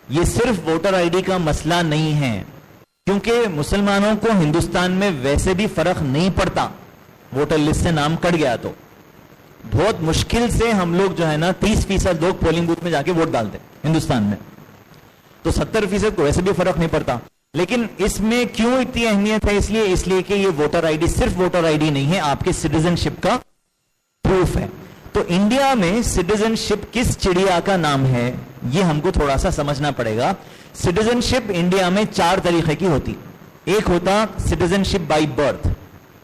یہ صرف ووٹر آئی ڈی کا مسئلہ نہیں ہے, کیونکہ مسلمانوں کو ہندوستان میں ویسے بھی فرق نہیں پڑتا. ووٹر لسٹ سے نام کٹ گیا تو بہت مشکل سے ہم لوگ جو ہے نا 30% لوگ پولنگ بوتھ میں جا کے ووٹ ڈالتے ہندوستان میں, تو 70% کو ویسے بھی فرق نہیں پڑتا. لیکن اس میں کیوں اتنی اہمیت ہے؟ اس لیے کہ یہ ووٹر آئی ڈی صرف ووٹر آئی ڈی نہیں ہے, آپ کے سٹیزن شپ کا پروف ہے. تو انڈیا میں سٹیزن شپ کس چڑیا کا نام ہے یہ ہم کو تھوڑا سا سمجھنا پڑے گا. سٹیزن شپ انڈیا میں 4 طریقے کی ہوتی. ایک ہوتا سٹیزن شپ بائی برتھ,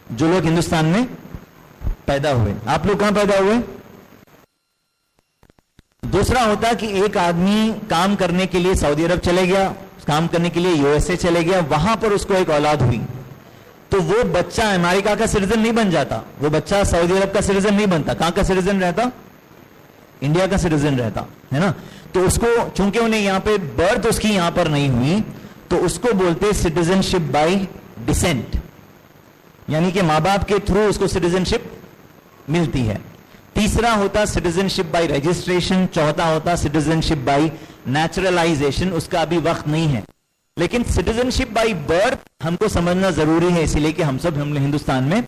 جو لوگ ہندوستان میں پیدا ہوئے. آپ لوگ کہاں پیدا ہوئے؟ دوسرا ہوتا کہ ایک آدمی کام کرنے کے لیے سعودی عرب چلے گیا, کام کرنے کے لیے یو ایس اے چلے گیا, وہاں پر اس کو ایک اولاد ہوئی, تو وہ بچہ امریکہ کا سٹیزن نہیں بن جاتا, وہ بچہ سعودی عرب کا سٹیزن نہیں بنتا. کہاں کا سٹیزن رہتا؟ انڈیا کا سٹیزن رہتا ہے نا. تو اس کو چونکہ انہیں یہاں پہ برتھ اس کی یہاں پر نہیں ہوئی, تو اس کو بولتے سٹیزن شپ بائی ڈسینٹ, یعنی کہ ماں باپ کے تھرو اس کو سٹیزن شپ ملتی ہے. تیسرا ہوتا سٹیزن شپ بائی رجسٹریشن. چوتھا ہوتا سٹیزن شپ بائی نیچرلائزیشن, اس کا ابھی وقت نہیں ہے. لیکن سٹیزن شپ بائی برتھ ہم کو سمجھنا ضروری ہے, اسی لیے کہ ہم ہندوستان میں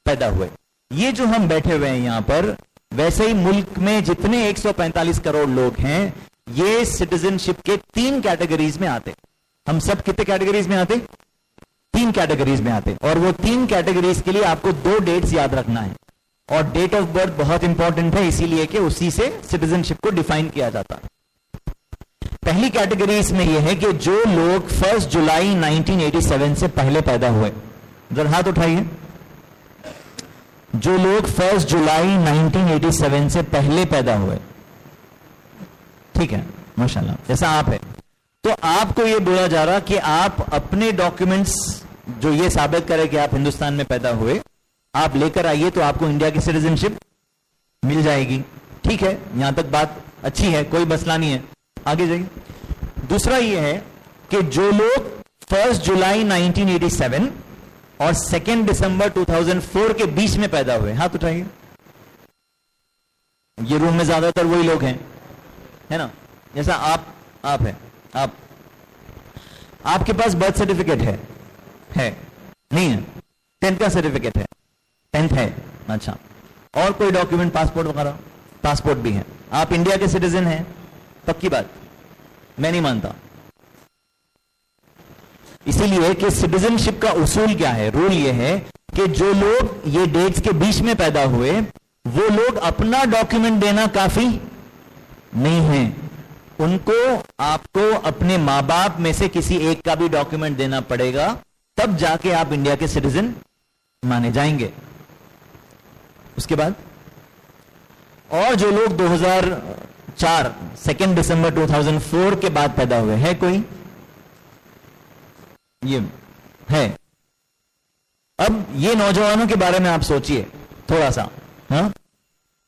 پیدا ہوئے. یہ جو ہم بیٹھے ہوئے ہیں یہاں پر, ویسے ہی ملک میں جتنے 145 کروڑ لوگ ہیں یہ سٹیزن شپ کے 3 کیٹیگریز میں آتے. ہم سب کتنے کیٹیگریز میں آتے؟ 3 کیٹیگریز میں آتے. اور وہ 3 کیٹیگریز کے لیے آپ کو 2 ڈیٹس یاد رکھنا ہے, اور ڈیٹ آف برتھ بہت انپورٹنٹ ہے, اسی لیے کہ اسی سے سٹیزن شپ کو ڈیفائن کیا جاتا ہے. پہلی کیٹیگری اس میں یہ ہے کہ جو لوگ 1 جولائی 1987 سے پہلے پیدا ہوئے, ذرا ہاتھ اٹھائیے. جو لوگ 1 جولائی 1987 سے پہلے پیدا ہوئے, ٹھیک ہے, ماشاءاللہ, جیسا آپ ہے, تو آپ کو یہ بولا جا رہا کہ آپ اپنے ڈاکیومنٹس جو یہ ثابت کرے کہ آپ ہندوستان میں پیدا ہوئے, آپ لے کر آئیے تو آپ کو انڈیا کی سٹیزن شپ مل جائے گی. ٹھیک ہے, یہاں تک بات اچھی ہے, کوئی مسئلہ نہیں ہے, آگے جائیے. دوسرا یہ ہے کہ جو لوگ 1 جولائی 1987 اور 2 دسمبر 2004 کے بیچ میں پیدا ہوئے, ہاتھ اٹھائیے. یہ روم میں زیادہ تر وہی لوگ ہیں, ہے نا, جیسا آپ ہیں. آپ کے پاس برتھ سرٹیفکیٹ ہے نہیں ہے؟ 10th کا سرٹیفکیٹ ہے, 10th ہے, اچھا. اور کوئی ڈاکیومنٹ, پاسپورٹ وغیرہ؟ پاسپورٹ بھی ہے. آپ انڈیا کے سٹیزن ہیں؟ پکی بات, میں نہیں مانتا. اسی لیے کہ سٹیزن شپ کا اصول کیا ہے, رول یہ ہے کہ جو لوگ یہ ڈیٹس کے بیچ میں پیدا ہوئے وہ لوگ اپنا ڈاکیومنٹ دینا کافی نہیں ہے, ان کو آپ کو اپنے ماں باپ میں سے کسی ایک کا بھی ڈاکیومنٹ دینا پڑے گا, تب جا کے آپ انڈیا کے سٹیزن مانے جائیں گے. اس کے بعد اور جو لوگ 2004 2 دسمبر 2004 کے بعد پیدا ہوئے, ہے کوئی؟ یہ ہے. اب یہ نوجوانوں کے بارے میں آپ سوچئے تھوڑا سا, ہاں,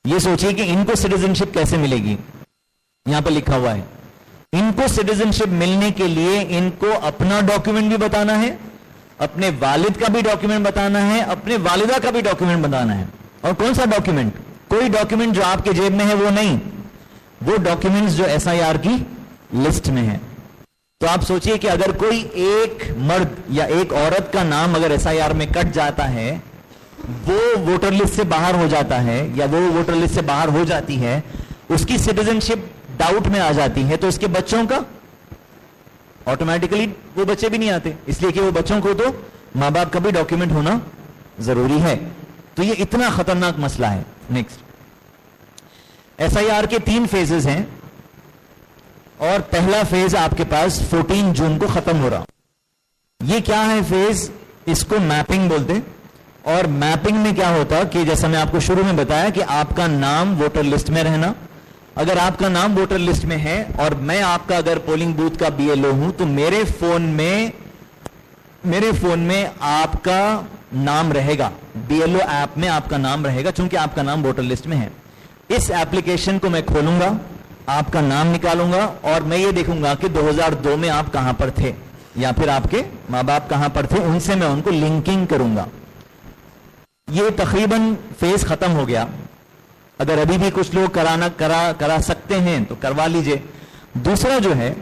یہ سوچئے کہ ان کو سٹیزن شپ کیسے ملے گی. یہاں پہ لکھا ہوا ہے ان کو سٹیزن شپ ملنے کے لیے ان کو اپنا ڈاکیومنٹ بھی بتانا ہے, اپنے والد کا بھی ڈاکیومنٹ بتانا ہے, اپنے والدہ کا بھی ڈاکیومنٹ بتانا ہے. اور کون سا ڈاکیومنٹ؟ کوئی ڈاکیومنٹ جو آپ کے جیب میں ہے وہ نہیں, وہ ڈاکیومنٹس جو SIR کی لسٹ میں ہے. تو آپ سوچئے کہ اگر کوئی ایک مرد یا ایک عورت کا نام اگر SIR میں کٹ جاتا ہے, وہ ووٹر لسٹ سے باہر ہو جاتا ہے یا وہ ووٹر لسٹ سے باہر ہو جاتی ہے, اس کی سٹیزن شپ ڈاؤٹ میں آ جاتی ہے, تو اس کے بچوں کا آٹومیٹکلی وہ بچے بھی نہیں آتے, اس لیے کہ وہ بچوں کو تو ماں باپ کا بھی ڈاکیومنٹ ہونا ضروری ہے. تو یہ اتنا خطرناک مسئلہ ہے. نیکسٹ, SIR کے 3 فیزز ہیں, اور پہلا فیز آپ کے پاس 14 جون کو ختم ہو رہا. یہ کیا ہے فیز؟ اس کو میپنگ بولتے. اور میپنگ میں کیا ہوتا کہ جیسا میں آپ کو شروع میں بتایا کہ آپ کا نام ووٹر لسٹ میں رہنا, اگر آپ کا نام ووٹر لسٹ میں ہے اور میں آپ کا اگر پولنگ بوتھ کا BLO ہوں تو میرے فون میں آپ کا نام رہے گا, BLO ایپ میں آپ کا نام رہے گا, چونکہ آپ کا نام ووٹر لسٹ میں ہے. اس ایپلیکیشن کو میں کھولوں گا, آپ کا نام نکالوں گا اور میں یہ دیکھوں گا کہ 2002 میں آپ کہاں پر تھے یا پھر آپ کے ماں باپ کہاں پر تھے, ان سے میں ان کو لنکنگ کروں گا. یہ تقریباً فیز ختم ہو گیا. اگر ابھی بھی کچھ لوگ کرا سکتے ہیں تو کروا لیجئے. دوسرا جو ہے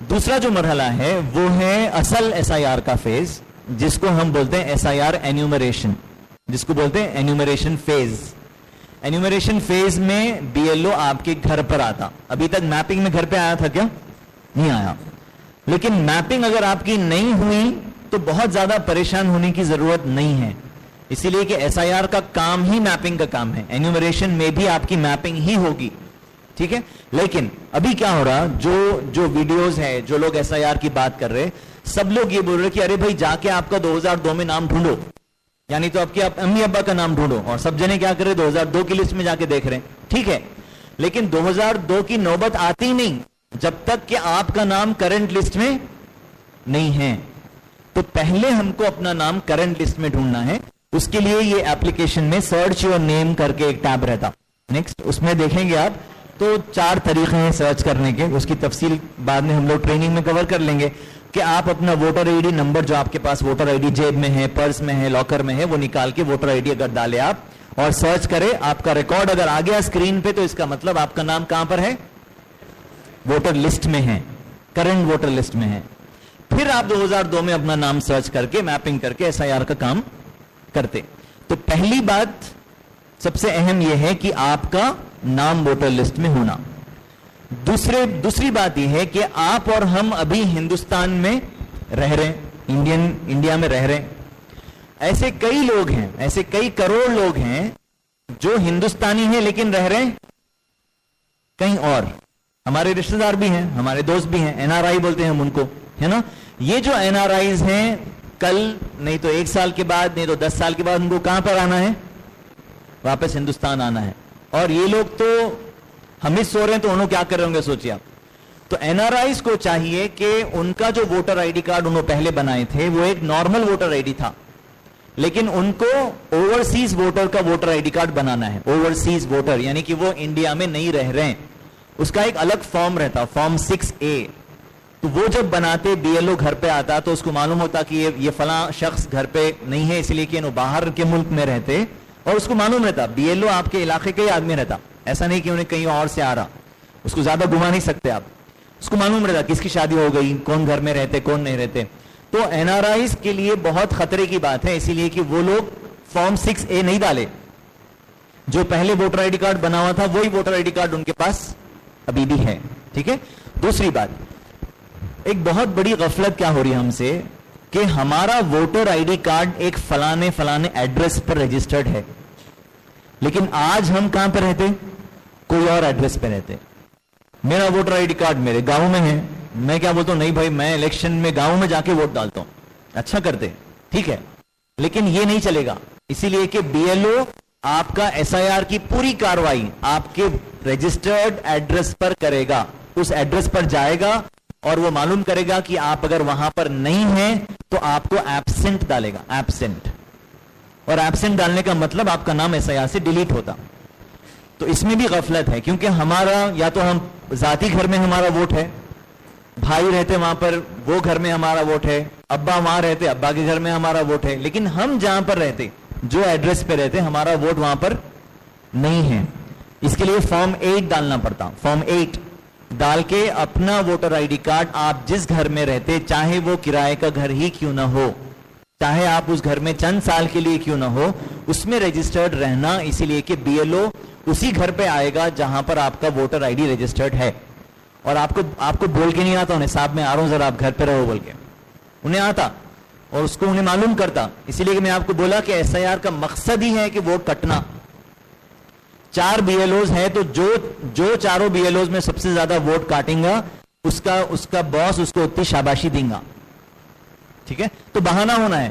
دوسرا جو مرحلہ ہے وہ ہے اصل SIR کا فیز, جس کو ہم بولتے ہیں SIR انیومریشن, جس کو بولتے ہیں انیومریشن فیز. انیومریشن فیز میں BLO آپ کے گھر پر آتا. ابھی تک میپنگ میں گھر پہ آیا تھا کیا؟ نہیں آیا. لیکن میپنگ اگر آپ کی نہیں ہوئی تو بہت زیادہ پریشان ہونے کی ضرورت نہیں ہے, اسی لیے کہ SIR کا کام ہی میپنگ کا کام ہے. انیومریشن میں بھی آپ کی میپنگ ہی ہوگی, ٹھیک ہے. لیکن ابھی کیا ہو رہا, جو ویڈیوز ہے, جو لوگ SIR کی بات کر رہے, سب لوگ یہ بول رہے کہ ارے بھائی جا کے آپ کا 2002 میں نام ڈھونڈو, یعنی تو آپ کے امی ابا کا نام ڈھونڈو, اور سب جنے کیا کر رہے 2002 کی لسٹ میں جا کے دیکھ رہے ہیں, ٹھیک ہے. لیکن 2002 کی نوبت آتی نہیں جب تک کہ آپ کا نام کرنٹ لسٹ میں نہیں ہے. تو پہلے ہم کو اپنا نام کرنٹ لسٹ میں ڈھونڈنا ہے. اس کے لیے یہ ایپلیکیشن میں سرچ یور نیم کر کے ایک ٹیب رہتا. نیکسٹ اس میں دیکھیں گے آپ تو 4 طریقے ہیں سرچ کرنے کے, اس کی تفصیل بعد میں ہم لوگ ٹریننگ میں کور کر لیں گے کہ آپ اپنا ووٹر ID نمبر جو آپ کے پاس ووٹر ID جیب میں ہے, پرس میں ہے, لاکر میں ہے, وہ نکال کے ووٹر ID اگر ڈالے آپ اور سرچ کرے, آپ کا ریکارڈ اگر آ گیا اسکرین پہ تو اس کا مطلب آپ کا نام کہاں پر ہے, ووٹر لسٹ میں ہے, کرنٹ ووٹر لسٹ میں ہے. پھر آپ 2002 میں اپنا نام سرچ کر کے میپنگ کر کے SIR کا کام کرتے. تو پہلی بات سب سے اہم یہ ہے کہ آپ کا نام ووٹر لسٹ میں ہونا. دوسری بات یہ ہے کہ آپ اور ہم ابھی ہندوستان میں رہ رہے ہیں, انڈیا میں رہ رہے ہیں. ایسے کئی لوگ ہیں, ایسے کئی کروڑ لوگ ہیں جو ہندوستانی ہیں لیکن رہ رہے ہیں کہیں اور. ہمارے رشتہ دار بھی ہیں, ہمارے دوست بھی ہیں, NRI بولتے ہیں ہم ان کو, ہے نا. یہ جو NRIs ہیں کل نہیں تو 1 سال کے بعد نہیں تو 10 سال کے بعد ان کو کہاں پر آنا ہے, واپس ہندوستان آنا ہے. اور یہ لوگ تو ہم ہی سو رہے ہیں تو انہوں کیا کر رہے ہوں گے سوچیے آپ. تو NRIs کو چاہیے کہ ان کا جو ووٹر ID کارڈ انہوں پہلے بنائے تھے وہ ایک نارمل ووٹر ID تھا, لیکن ان کو اوورسیز ووٹر کا ووٹر ID کارڈ بنانا ہے. اوورسیز ووٹر یعنی کہ وہ انڈیا میں نہیں رہ رہے ہیں, اس کا ایک الگ فارم رہتا, فارم 6A. تو وہ جب بناتے BLO گھر پہ آتا تو اس کو معلوم ہوتا کہ یہ فلاں شخص گھر پہ نہیں ہے, اس لیے کہ انہوں باہر کے ملک میں رہتے, اور اس کو معلوم رہتا BLO آپ کے علاقے کا ہی آدمی رہتا, ایسا نہیں کہ انہیں کہیں اور سے آ رہا. اس کو زیادہ گھما نہیں سکتے آپ, اس کو معلوم رہتا کس کی شادی ہو گئی, کون گھر میں رہتے کون نہیں رہتے. تو NRIs کے لیے بہت خطرے کی بات ہے, اسی لیے کہ وہ لوگ فارم 6A نہیں ڈالے. جو پہلے ووٹر ID کارڈ بنا ہوا تھا وہی ووٹر ID کارڈ ان کے پاس ابھی بھی ہے, ٹھیک ہے. دوسری بات, ایک بہت بڑی غفلت کیا ہو رہی ہے ہم سے کہ ہمارا ووٹر ID کارڈ ایک فلانے ایڈریس پر رجسٹرڈ ہے, لیکن آج ہم کہاں پہ رہتے, کوئی اور ایڈریس پہ رہتے. میرا ووٹر ID کارڈ میرے گاؤں میں ہے, میں کیا بولتا ہوں نہیں بھائی میں الیکشن میں گاؤں میں جا کے ووٹ ڈالتا ہوں, اچھا کرتے, ٹھیک ہے. لیکن یہ نہیں چلے گا, اسی لیے کہ BLO آپ کا SIR کی پوری کاروائی آپ کے رجسٹرڈ ایڈریس پر کرے گا. اس ایڈریس پر جائے گا اور وہ معلوم کرے گا کہ آپ اگر وہاں پر نہیں ہیں تو آپ کو ایبسنٹ ڈالے گا, ایبسنٹ. اور ایبسنٹ ڈالنے کا مطلب آپ کا نام SIR سے ڈیلیٹ ہوتا. تو اس میں بھی غفلت ہے, کیونکہ ہمارا یا تو ہم ذاتی گھر میں ہمارا ووٹ ہے, بھائی رہتے وہاں پر وہ گھر میں ہمارا ووٹ ہے, ابا وہاں رہتے ابا کے گھر میں ہمارا ووٹ ہے, لیکن ہم جہاں پر رہتے جو ایڈریس پہ رہتے ہمارا ووٹ وہاں پر نہیں ہے. اس کے لیے فارم 8 ڈالنا پڑتا. فارم 8 ڈال کے اپنا ووٹر ID کارڈ آپ جس گھر میں رہتے, چاہے وہ کرائے کا گھر ہی کیوں نہ ہو, چاہے آپ اس گھر میں چند سال کے لیے کیوں نہ ہو, اس میں رجسٹرڈ رہنا. اسی لیے کہ BLO اسی گھر پہ آئے گا جہاں پر آپ کا ووٹر ID رجسٹرڈ ہے. اور آپ کو بول کے نہیں آتا انہیں صاحب میں آ رہا ہوں ذرا آپ گھر پہ رہو بول کے, انہیں آتا اور اس کو انہیں معلوم کرتا. اسی لیے کہ میں آپ کو بولا کہ SIR کا مقصد ہی ہے کہ ووٹ کٹنا. 4 BLOs ہے تو جو چاروں BLOs میں سب سے زیادہ ووٹ کاٹیں گا اس کا باس اس کو اتنی شاباشی دیں گا, ٹھیک ہے. تو بہانہ ہونا ہے,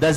10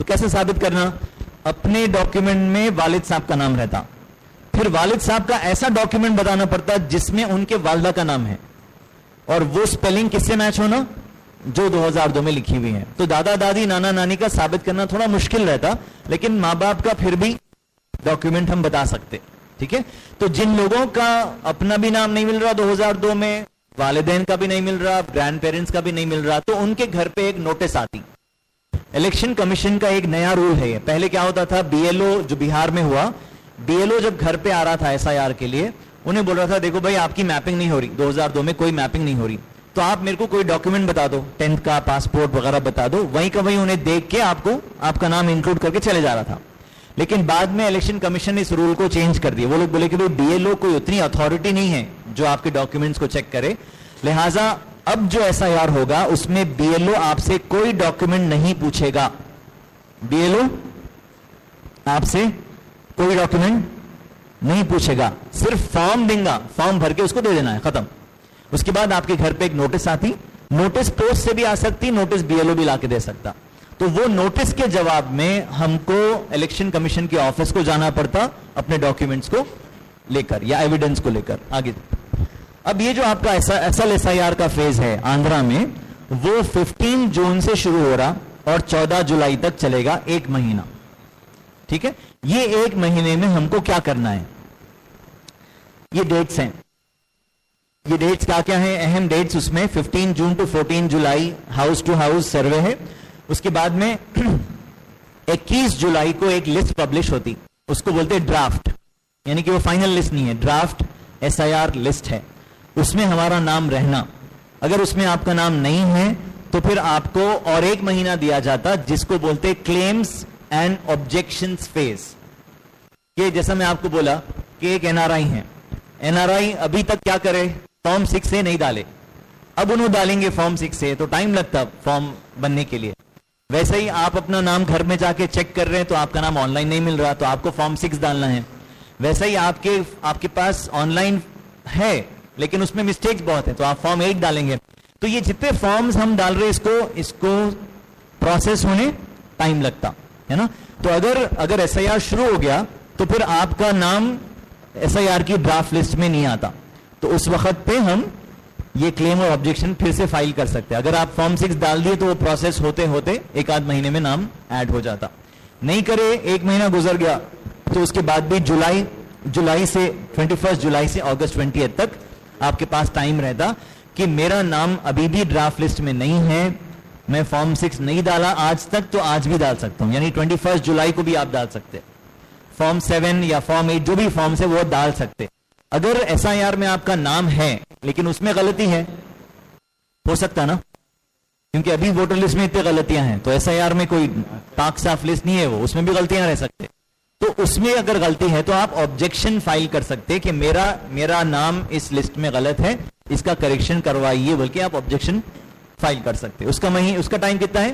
تو کیسے ثابت کرنا؟ اپنے ڈاکیومنٹ میں والد صاحب کا نام رہتا, پھر والد صاحب کا ایسا ڈاکیومنٹ بتانا پڑتا جس میں ان کے والدہ کا نام ہے, اور وہ سپیلنگ کس سے میچ ہونا؟ جو 2002 میں لکھی ہوئی ہے. تو دادا دادی نانا نانی کا ثابت کرنا تھوڑا مشکل رہتا, لیکن ماں باپ کا پھر بھی ڈاکیومنٹ ہم بتا سکتے. ٹھیک ہے, تو جن لوگوں کا اپنا بھی نام نہیں مل رہا 2002 میں, والدین کا بھی نہیں مل رہا, گرینڈ پیرنٹس کا بھی نہیں مل رہا, تو ان کے گھر پہ ایک نوٹس آتی. الیکشن کمیشن کا ایک نیا رول ہے. پہلے کیا ہوتا تھا, بی ایل او جو بہار میں ہوا, بی ایل او جب گھر پہ آ رہا تھا ایس آئی آر کے لیے, انہیں بول رہا تھا دیکھو بھائی آپ کی میپنگ نہیں ہو رہی, 2002 میں کوئی میپنگ نہیں ہو رہی, تو آپ میرے کو کوئی ڈاکیومنٹ بتا دو, 10th کا پاسپورٹ وغیرہ بتا دو. وہیں کا وہیں انہیں دیکھ کے آپ کو آپ کا نام انکلوڈ کر کے چلے جا رہا تھا. لیکن بعد میں الیکشن کمیشن نے اس رول کو چینج کر دیا. وہ لوگ بولے کہ بھائی بی ایل او کوئی اتنی اتھارٹی نہیں ہے جو آپ کے ڈاکیومنٹس کو چیک کرے, لہٰذا اب جو ایس آئی آر ہوگا اس میں بی ایل او آپ سے کوئی ڈاکیومنٹ نہیں پوچھے گا. بی ایل او آپ سے کوئی ڈاکیومنٹ نہیں پوچھے گا, صرف فارم دیں گا, فارم بھر کے اس کو دے دینا ہے, ختم. اس کے بعد آپ کے گھر پہ ایک نوٹس آتی, نوٹس پوسٹ سے بھی آ سکتی, نوٹس بی ایل او بھی لا کے دے سکتا. تو وہ نوٹس کے جواب میں ہم کو الیکشن کمیشن کے آفس کو جانا پڑتا اپنے ڈاکیومنٹس کو لے کر یا ایویڈنس کو لے کر. آگے اب یہ جو آپ کا اصل ایس آئی آر کا فیز ہے آندھرا میں, وہ 15 جون سے شروع ہو رہا اور 14 جولائی تک چلے گا, 1 مہینہ. ٹھیک ہے, یہ 1 مہینے میں ہم کو کیا کرنا ہے, یہ ڈیٹس ہیں. یہ ڈیٹس کیا ہیں, اہم ڈیٹس اس میں 15 June to 14 July house to house survey ہے. اس کے بعد میں 21 جولائی کو ایک لسٹ پبلش ہوتی, اس کو بولتے ڈرافٹ, یعنی کہ وہ فائنل لسٹ نہیں ہے, draft S I are list ہے. اس میں ہمارا نام رہنا, اگر اس میں آپ کا نام نہیں ہے تو پھر آپ کو اور 1 مہینہ دیا جاتا جس کو بولتے کلیمز اینڈ آبجیکشنز فیز. یہ جیسا میں آپ کو بولا کہ ایک این آر آئی ہے, این آر آئی ابھی تک کیا کرے, فارم 6 سے نہیں ڈالے, اب انہوں ڈالیں گے فارم 6 سے, تو ٹائم لگتا فارم بننے کے لیے. ویسے ہی آپ اپنا نام گھر میں جا کے چیک کر رہے ہیں تو آپ کا نام آن لائن نہیں مل رہا, تو آپ کو فارم 6 ڈالنا ہے. ویسے ہی آپ کے پاس آن لائن ہے لیکن اس میں مسٹیکس بہت ہیں, تو آپ فارم 8 ڈالیں گے. تو یہ جتنے فارمز ہم ڈال رہے ہیں اس کو پروسیس ہونے ٹائم لگتا ہے نا. تو اگر ایس آئی آر شروع ہو گیا تو پھر آپ کا نام ایس آئی آر کی ڈرافٹ لسٹ میں نہیں آتا, تو اس وقت پہ ہم یہ کلیم اور آبجیکشن پھر سے فائل کر سکتے ہیں. اگر آپ فارم 6 ڈال دیے تو وہ پروسیس ہوتے ہوتے 1-8 مہینے میں نام ایڈ ہو جاتا. نہیں کرے, 1 مہینہ گزر گیا تو اس کے بعد بھی جولائی سے 21 جولائی سے اگست 20 تک آپ کے پاس ٹائم رہتا کہ میرا نام ابھی بھی ڈرافٹ لسٹ میں نہیں ہے, میں فارم 6 نہیں ڈالا آج تک, تو آج بھی ڈال سکتا ہوں. یعنی 21 جولائی کو بھی آپ ڈال سکتے, فارم 7 یا فارم 8 جو بھی فارمس ہے وہ ڈال سکتے. اگر ایس آئی آر میں آپ کا نام ہے لیکن اس میں غلطی ہے, ہو سکتا نا, کیونکہ ابھی ووٹر لسٹ میں اتنے غلطیاں ہیں, تو ایس آئی آر میں کوئی پاک صاف لسٹ نہیں ہے, وہ اس میں بھی غلطیاں رہ سکتے. تو اس میں اگر غلطی ہے تو آپ آبجیکشن فائل کر سکتے کہ میرا نام اس لسٹ میں غلط ہے, اس کا کریکشن کروائیے, بلکہ آپ آبجیکشن فائل کر سکتے. اس کا ٹائم کتنا ہے,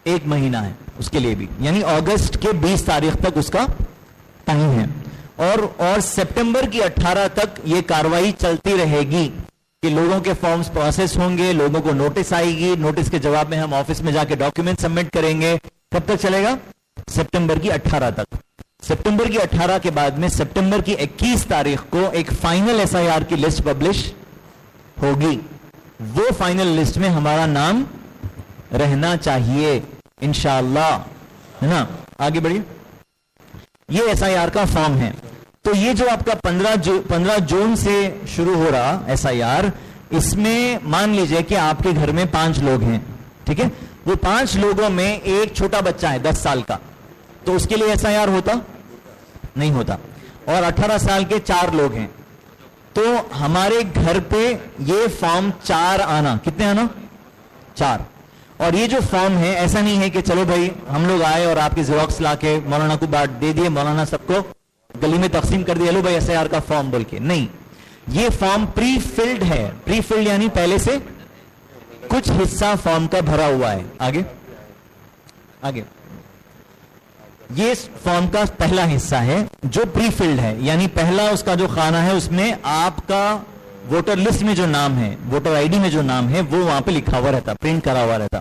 1 مہینہ ہے اس کے لیے بھی, یعنی اگست کے 20 تاریخ تک اس کا ٹائم ہے. اور سپٹمبر کی 18 تک یہ کاروائی چلتی رہے گی کہ لوگوں کے فارمز پروسیس ہوں گے, لوگوں کو نوٹس آئے گی, نوٹس کے جواب میں ہم آفس میں جا کے ڈاکیومنٹ سبمٹ کریں گے. کب تک چلے گا, سپٹمبر کی 18 تک. سپٹمبر کی 18 کے بعد میں سپٹمبر کی 21 تاریخ کو ایک فائنل ایس آئی آر کی لسٹ پبلش ہوگی. وہ فائنل لسٹ میں ہمارا نام رہنا چاہیے انشاءاللہ, ہے نا. آگے بڑھیے. یہ ایس آئی آر کا فارم ہے. تو یہ جو آپ کا 15 جون سے شروع ہو رہا ایس آئی آر, اس میں مان لیجئے کہ آپ کے گھر میں 5 لوگ ہیں, ٹھیک ہے. وہ 5 لوگوں میں ایک چھوٹا بچہ ہے 10 سال کا, تو اس کے لیے ایس آئی آر ہوتا نہیں ہوتا. اور 18 سال کے 4 لوگ ہیں, تو ہمارے گھر پہ یہ فارم 4 آنا, کتنے آنا, 4. اور یہ جو فارم ہے ایسا نہیں ہے کہ چلو بھائی ہم لوگ آئے اور آپ کی زیروکس لا کے مولانا کو بانٹ دے دیے, مولانا سب کو گلی میں تقسیم کر دیا, لو بھائی ایس آئی آر کا فارم بول کے. نہیں, یہ فارم پری فلڈ ہے. پری فلڈ یعنی پہلے سے کچھ حصہ فارم کا بھرا ہوا ہے. آگے یہ فارم کا پہلا حصہ ہے جو پری فلڈ ہے, یعنی پہلا اس کا جو خانہ ہے اس میں آپ کا ووٹر لسٹ میں جو نام ہے, ووٹر آئی ڈی میں جو نام ہے وہ وہاں پہ لکھا ہوا رہتا, پرنٹ کرا ہوا رہتا.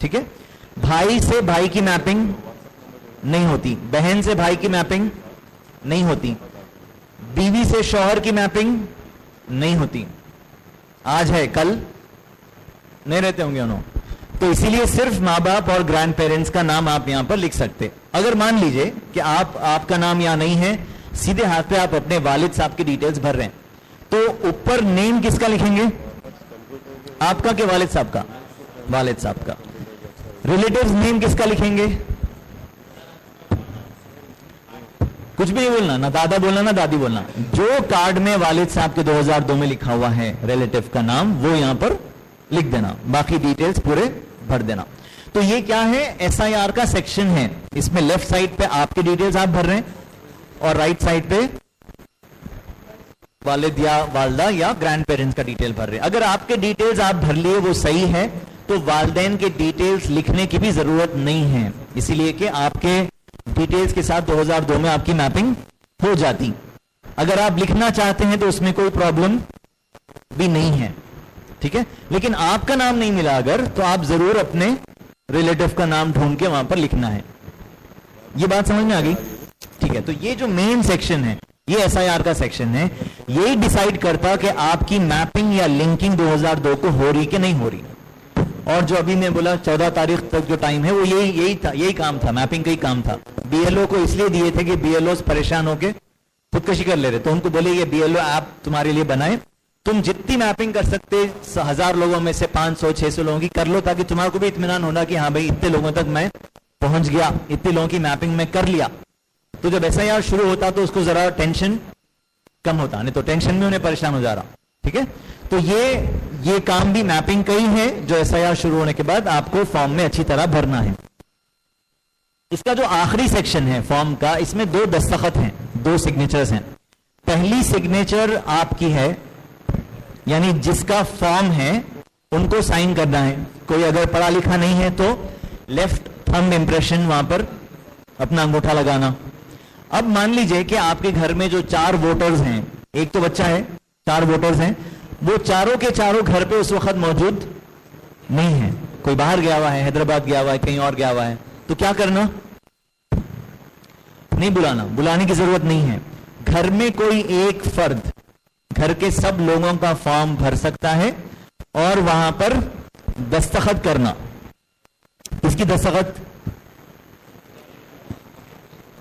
ٹھیک ہے. بھائی سے بھائی کی میپنگ نہیں ہوتی, بہن سے بھائی کی میپنگ نہیں ہوتی, بیوی سے شوہر کی میپنگ نہیں ہوتی. آج ہے, کل نہیں رہتے ہوں گے انہوں. تو اسی لیے صرف ماں باپ اور گرینڈ پیرنٹس کا نام آپ یہاں پر لکھ سکتے. اگر مان لیجئے کہ آپ کا نام یہاں نہیں ہے, سیدھے ہاتھ پہ آپ اپنے والد صاحب کی ڈیٹیلز بھر رہے ہیں, تو اوپر نیم کس کا لکھیں گے؟ آپ کا کہ والد صاحب کا؟ والد صاحب کا. ریلیٹیوز نیم کس کا لکھیں گے؟ کچھ بھی نہیں بولنا, نہ دادا بولنا نہ دادی بولنا. جو کارڈ میں والد صاحب کے 2002 میں لکھا ہوا ہے ریلیٹیو کا نام, وہ یہاں پر لکھ دینا, باقی ڈیٹیلز پورے بھر دینا. تو یہ کیا ہے؟ ایس آئی آر کا سیکشن ہے. اس میں لیفٹ سائڈ پہ آپ کی ڈیٹیلز آپ بھر رہے ہیں, اور رائٹ سائڈ پہ والد یا والدہ یا گرینڈ پیرنٹس کا ڈیٹیل بھر رہے ہیں. اگر آپ کے ڈیٹیلز آپ بھر لیے وہ صحیح ہے, تو والدین کے ڈیٹیلز لکھنے کی بھی ضرورت نہیں ہے, اسی لیے کہ آپ کے ڈیٹیلز کے ساتھ 2002 میں آپ کی میپنگ ہو جاتی. اگر آپ لکھنا چاہتے ہیں تو اس میں کوئی پرابلم بھی نہیں ہے, ٹھیک ہے. لیکن آپ کا نام نہیں ملا اگر, تو آپ ضرور اپنے ریلیٹیو کا نام ڈھونڈ کے وہاں پر لکھنا ہے. یہ بات سمجھ میں آ گئی؟ ٹھیک ہے. تو یہ جو مین سیکشن ہے, یہ ایس آئی آر کا سیکشن ہے, یہی ڈیسائیڈ کرتا کہ آپ کی میپنگ یا لنکنگ 2002 کو ہو رہی کہ نہیں ہو رہی. اور جو ابھی میں بولا 14 تاریخ تک جو ٹائم ہے, وہ یہی کام تھا, میپنگ کا ہی کام تھا. بی ایل او کو اس لیے دیے تھے کہ بی ایل اوز پریشان ہو کے خودکشی کر لے رہے, تو ان کو بولے یہ بی ایل او ایپ تمہارے لیے بنائے, تم جتنی میپنگ کر سکتے 1000 لوگوں میں سے 500-600 لوگوں کی کر لو, تاکہ تمہارے کو بھی اطمینان ہونا کہ ہاں بھائی اتنے لوگوں تک میں پہنچ گیا, اتنے لوگوں کی میپنگ میں کر لیا. تو جب ایسا یار شروع ہوتا تو اس کو ذرا ٹینشن کم ہوتا, نہیں تو ٹینشن میں انہیں پریشان ہو جا رہا. ٹھیک ہے. تو یہ کام بھی میپنگ کا ہی ہے, جو ایس آئی آر شروع ہونے کے بعد آپ کو فارم میں اچھی طرح بھرنا ہے. اس کا جو آخری سیکشن ہے فارم کا, اس میں 2 دستخط ہیں, 2 سگنیچرز ہیں. پہلی سگنیچر آپ کی ہے, یعنی جس کا فارم ہے ان کو سائن کرنا ہے. کوئی اگر پڑھا لکھا نہیں ہے تو لیفٹ تھمب امپریشن وہاں پر اپنا انگوٹھا لگانا. اب مان لیجئے کہ آپ کے گھر میں جو 4 ووٹرز ہیں, ایک تو بچہ ہے, 4 ووٹرز ہیں, وہ چاروں کے چاروں گھر پہ اس وقت موجود نہیں ہے. کوئی باہر گیا ہوا ہے, حیدرآباد گیا ہوا ہے, کہیں اور گیا ہوا ہے, تو کیا کرنا؟ نہیں بلانا, بلانے کی ضرورت نہیں ہے. گھر میں کوئی ایک فرد گھر کے سب لوگوں کا فارم بھر سکتا ہے اور وہاں پر دستخط کرنا. اس کی دستخط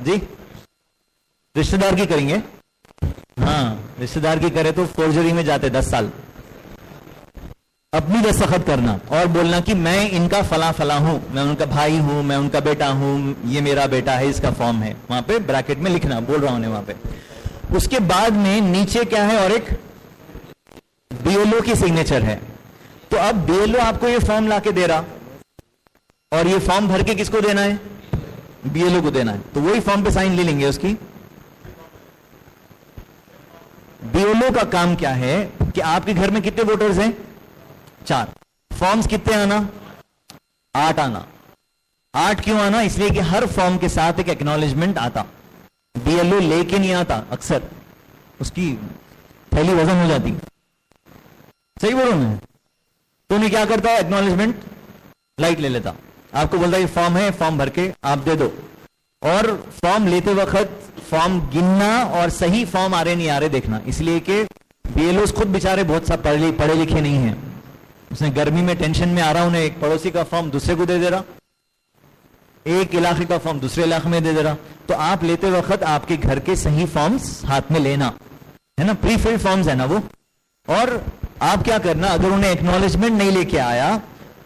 جی رشتہ دار کی کریں گے. ہاں, رشتہ دار کی کرے تو فورجری میں جاتے 10 سال. اپنی دستخط کرنا اور بولنا کہ میں ان کا فلاں فلاں ہوں, میں ان کا بھائی ہوں, میں ان کا بیٹا ہوں, یہ میرا بیٹا ہے, اس کا فارم ہے. وہاں پہ بریکٹ میں لکھنا, بول رہا ہوں وہاں پہ. اس کے بعد میں نیچے کیا ہے, اور ایک بی ایل او کی سگنیچر ہے. تو اب بی ایل او آپ کو یہ فارم لا کے دے رہا, اور یہ فارم بھر کے کس کو دینا ہے؟ بی ایل او کو دینا ہے. تو وہی فارم پہ سائن لے لیں گے اس کی. بی ایل او کا کام کیا ہے کہ آپ کے گھر میں کتنے ووٹرز ہیں؟ 4. فارمز کتنے آنا؟ 8 آنا. 8 کیوں آنا؟ اس لیے کہ ہر فارم کے ساتھ ایک ایکنالجمنٹ آتا. بی ایل او لے کے نہیں آتا, اکثر اس کی تھیلی وزن ہو جاتی. صحیح بول رہا ہوں میں؟ تو انہیں کیا کرتا ہے, ایکنالجمنٹ لائٹ لے لیتا, آپ کو بولتا ہے یہ فارم ہے, فارم بھر کے آپ دے دو. اور فارم لیتے وقت فارم گننا اور صحیح فارم آ رہے نہیں آ رہے دیکھنا, اس لیے کہ بی ایل اوز خود بیچارے بہت سا پڑھے لکھے نہیں ہیں. اس نے گرمی میں ٹینشن میں آ رہا, انہیں ایک پڑوسی کا فارم دوسرے کو دے دے رہا, ایک علاقے کا فارم دوسرے علاقے میں دے دے رہا. تو آپ لیتے وقت آپ کے گھر کے صحیح فارمز ہاتھ میں لینا ہے نا, پری فلڈ فارمز ہے نا وہ. اور آپ کیا کرنا, اگر انہیں ایکنالجمنٹ نہیں لے کے آیا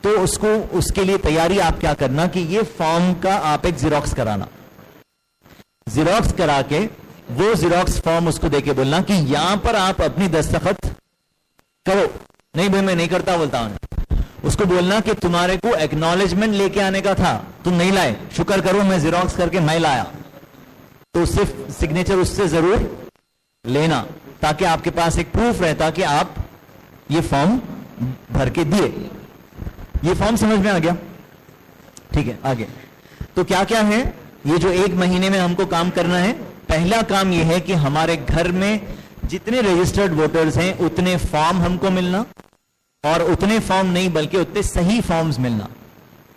تو اس کے لیے تیاری آپ کیا کرنا کہ یہ فارم کا آپ ایک زیروکس کرانا. زیروکس کرا کے وہ زیروکس فارم اس کو دے کے بولنا کہ یہاں پر آپ اپنی دستخط کرو. نہیں بھائی میں نہیں کرتا بولتا ہوں. اس کو بولنا کہ تمہارے کو ایکنالجمنٹ لے کے آنے کا تھا, تم نہیں لائے, شکر کرو میں زیروکس کر کے میں لایا. تو صرف سگنیچر اس سے ضرور لینا, تاکہ آپ کے پاس ایک پروف رہتا کہ آپ یہ فارم بھر کے دیے. یہ فارم سمجھ میں آ گیا؟ ٹھیک ہے. آگے تو کیا کیا ہے یہ جو 1 مہینے میں ہم کو کام کرنا ہے. پہلا کام یہ ہے کہ ہمارے گھر میں جتنے رجسٹرڈ ووٹرز ہیں اتنے فارم ہم کو ملنا, اور اتنے فارم نہیں بلکہ اتنے صحیح فارمز ملنا.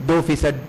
2%,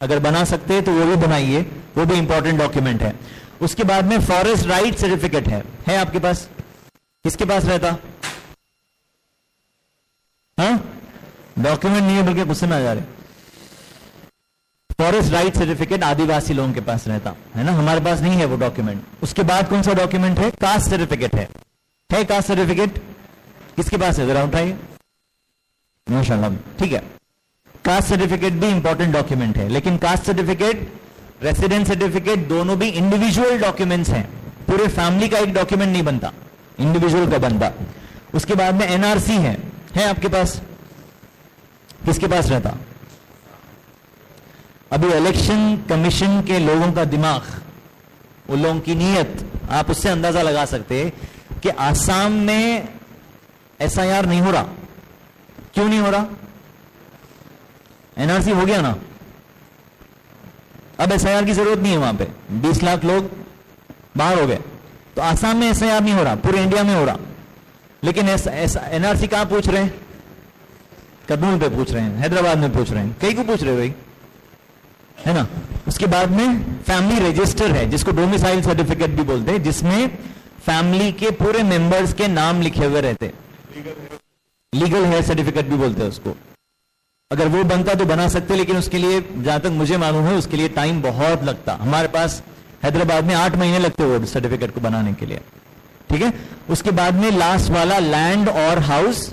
اگر بنا سکتے ہیں تو وہ بھی بنائیے, وہ بھی امپورٹنٹ ڈاکیومنٹ ہے. اس کے بعد میں فارسٹ رائٹ سرٹیفکیٹ ہے آپ کے پاس؟ کس کے پاس رہتا؟ ہاں ڈاکیومنٹ نہیں ہے بلکہ غصے میں آ جا رہے. فارسٹ رائٹ سرٹیفکیٹ آدیواسی لوگوں کے پاس رہتا ہے نا, ہمارے پاس نہیں ہے وہ ڈاکیومنٹ. اس کے بعد کون سا ڈاکیومنٹ ہے؟ کاسٹ سرٹیفکیٹ ہے کاسٹ سرٹیفکیٹ کس کے پاس ہے؟ ذرا اٹھائیے. ماشاء اللہ, ٹھیک ہے. کاسٹ سرٹیفکیٹ بھی امپورٹنٹ ڈاکیومنٹ ہے, لیکن کاسٹ سرٹیفکیٹ, ریسیڈنس سرٹیفکیٹ دونوں بھی انڈیویجول ڈاکیومنٹس ہیں. پورے فیملی کا ایک ڈاکیومنٹ نہیں بنتا, انڈیویجول کا بنتا. اس کے بعد میں این آر سی ہے آپ کے پاس؟ کس کے پاس رہتا؟ ابھی الیکشن کمیشن کے لوگوں کا دماغ, ان لوگوں کی نیت, آپ اس سے اندازہ لگا سکتے کہ آسام میں ایس آئی آر نہیں ہو رہا. کیوں نہیں ہو رہا؟ این آر سی ہو گیا نا, اب ایس آئی آر کی ضرورت نہیں ہے. وہاں پہ 20 لاکھ لوگ باہر ہو گئے, تو آسام میں ایس آئی آر نہیں ہو رہا, پورے انڈیا میں ہو رہا. لیکن این آر سی کہاں پوچھ رہے ہیں؟ کرنول پہ پوچھ رہے ہیں, حیدرآباد میں پوچھ رہے ہیں, کئی کو پوچھ رہے بھائی, ہے نا. اس کے بعد میں فیملی رجسٹر ہے, جس کو ڈومیسائل سرٹیفکیٹ بھی بولتے ہیں, جس میں فیملی کے پورے ممبرز کے نام لکھے ہوئے رہتے. لیگل ہیئر سرٹیفکیٹ بھی بولتے ہیں اس کو. اگر وہ بنتا تو بنا سکتے, لیکن اس کے لیے جہاں تک مجھے معلوم ہے اس کے لیے ٹائم بہت لگتا. ہمارے پاس حیدرآباد میں 8 مہینے لگتے وہ سرٹیفکیٹ کو بنانے کے لیے, ٹھیک ہے. اس کے بعد میں لاسٹ والا لینڈ اور ہاؤس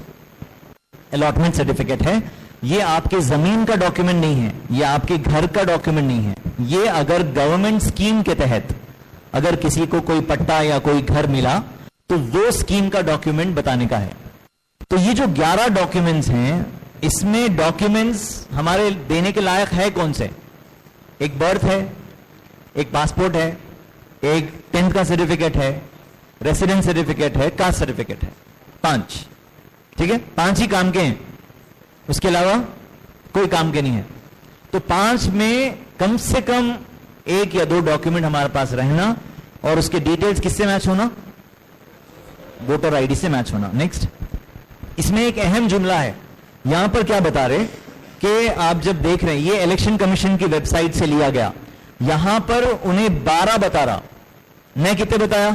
الاٹمنٹ سرٹیفکیٹ ہے. یہ آپ کے زمین کا ڈاکیومنٹ نہیں ہے, یہ آپ کے گھر کا ڈاکیومنٹ نہیں ہے. یہ اگر گورنمنٹ اسکیم کے تحت اگر کسی کو کوئی پٹا یا کوئی گھر ملا تو وہ اسکیم کا ڈاکیومنٹ بتانے کا ہے. تو یہ جو 11 ڈاکیومنٹس ہیں, اس میں ڈاکیومنٹس ہمارے دینے کے لائق ہے کون سے؟ ایک برتھ ہے, ایک پاسپورٹ ہے, ایک 10th کا سرٹیفکیٹ ہے, ریسیڈنس سرٹیفکیٹ ہے, کاسٹ سرٹیفکیٹ ہے. 5, ٹھیک ہے, 5 ہی کام کے ہیں, اس کے علاوہ کوئی کام کے نہیں ہے. تو 5 میں کم سے کم 1 یا 2 ڈاکیومنٹ ہمارے پاس رہنا, اور اس کے ڈیٹیلز کس سے میچ ہونا؟ ووٹر آئی ڈی سے میچ ہونا. نیکسٹ, اس میں ایک اہم جملہ ہے. یہاں پر کیا بتا رہے کہ آپ جب دیکھ رہے ہیں, یہ الیکشن کمیشن کی ویب سائٹ سے لیا گیا, یہاں پر انہیں 12 بتا رہا, میں کتنے بتایا؟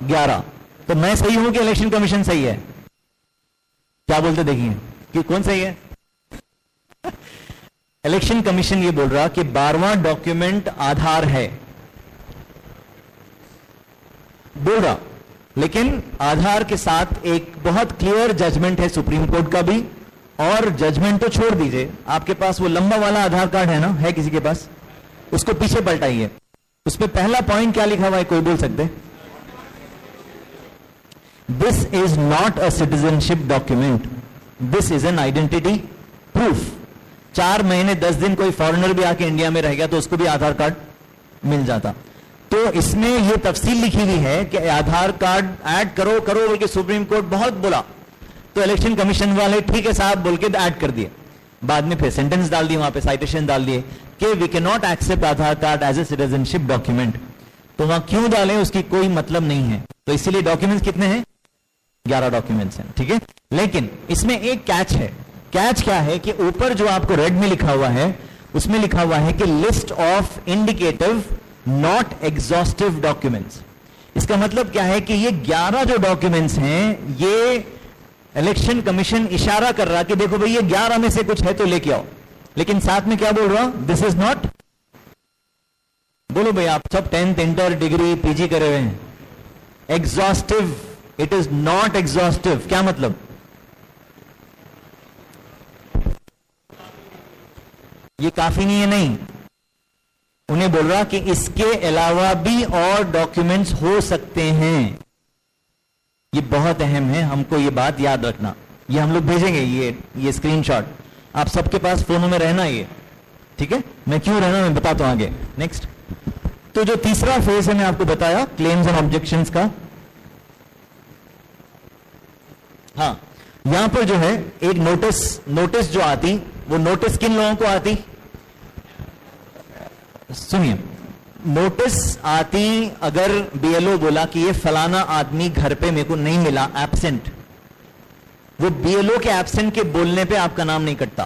11. تو میں صحیح ہوں کہ الیکشن کمیشن صحیح ہے؟ کیا بولتے دیکھیے کہ کون صحیح ہے؟ الیکشن کمیشن یہ بول رہا کہ 12واں ڈاکیومنٹ آدھار ہے, بول رہا. لیکن آدھار کے ساتھ ایک بہت کلیئر ججمنٹ ہے سپریم کورٹ کا بھی, اور ججمنٹ تو چھوڑ دیجئے, آپ کے پاس وہ لمبا والا آدھار کارڈ ہے نا, ہے کسی کے پاس؟ اس کو پیچھے پلٹائیے, اس پہ پہلا پوائنٹ کیا لکھا ہوا ہے, کوئی بول سکتے؟ This is not a citizenship document, this is an identity proof. 4 مہینے 10 دن کوئی فارنر بھی آ کے انڈیا میں رہ گیا تو اس کو بھی آدھار کارڈ مل جاتا. تو اس میں یہ تفصیل لکھی ہوئی ہے کہ آدھار کارڈ ایڈ کرو بلکہ سپریم کورٹ بہت بولا, تو الیکشن کمیشن والے ٹھیک ہے صاحب بول کے ایڈ کر دیے. بعد میں پھر سینٹنس ڈال دیے, وہاں پہ سائٹیشن ڈال دیے کہ وی کی not accept Aadhaar called as a citizenship document. تو وہاں کیوں ڈالیں اس کی کوئی مطلب نہیں ہے. تو اسی لیے ڈاکیومنٹس کتنے ہیں؟ 11 ڈاکیومنٹس ہیں, ٹھیک ہے. لیکن اس میں ایک کیچ ہے. کیچ کیا ہے کہ اوپر جو آپ کو ریڈ میں لکھا ہوا ہے, اس میں لکھا ہوا ہے کہ list of indicative not exhaustive documents. اس کا مطلب کیا ہے کہ یہ 11 جو ڈاکیومنٹس ہیں, یہ الیکشن کمیشن اشارہ کر رہا کہ دیکھو بھئی یہ 11 میں سے کچھ ہے تو لے کے آؤ, لیکن ساتھ میں کیا بول رہا, دس از ناٹ, بولو بھئی آپ سب 10th انٹر ڈگری پی جی کرے ہوئے ہیں, exhaustive, it is not exhaustive. کیا مطلب؟ یہ کافی نہیں ہے, نہیں, انہیں بول رہا کہ اس کے علاوہ بھی اور ڈاکیومنٹس ہو سکتے ہیں. یہ بہت اہم ہے, ہم کو یہ بات یاد رکھنا. یہ ہم لوگ بھیجیں گے, یہ اسکرین شاٹ آپ سب کے پاس فونوں میں رہنا, یہ ٹھیک ہے. میں کیوں رہنا میں بتاتا ہوں آگے. نیکسٹ, تو جو تیسرا فیز ہے میں آپ کو بتایا کلیمز اینڈ آبجیکشنز کا. ہاں, یہاں پر جو ہے ایک نوٹس جو آتی, وہ نوٹس کن لوگوں کو آتی؟ سنیے, نوٹس آتی اگر بی ایل او بولا کہ یہ فلانا آدمی گھر پہ میرے کو نہیں ملا, ایبسنٹ, وہ بی ایل او کے ایبسنٹ کے بولنے پہ آپ کا نام نہیں کٹتا.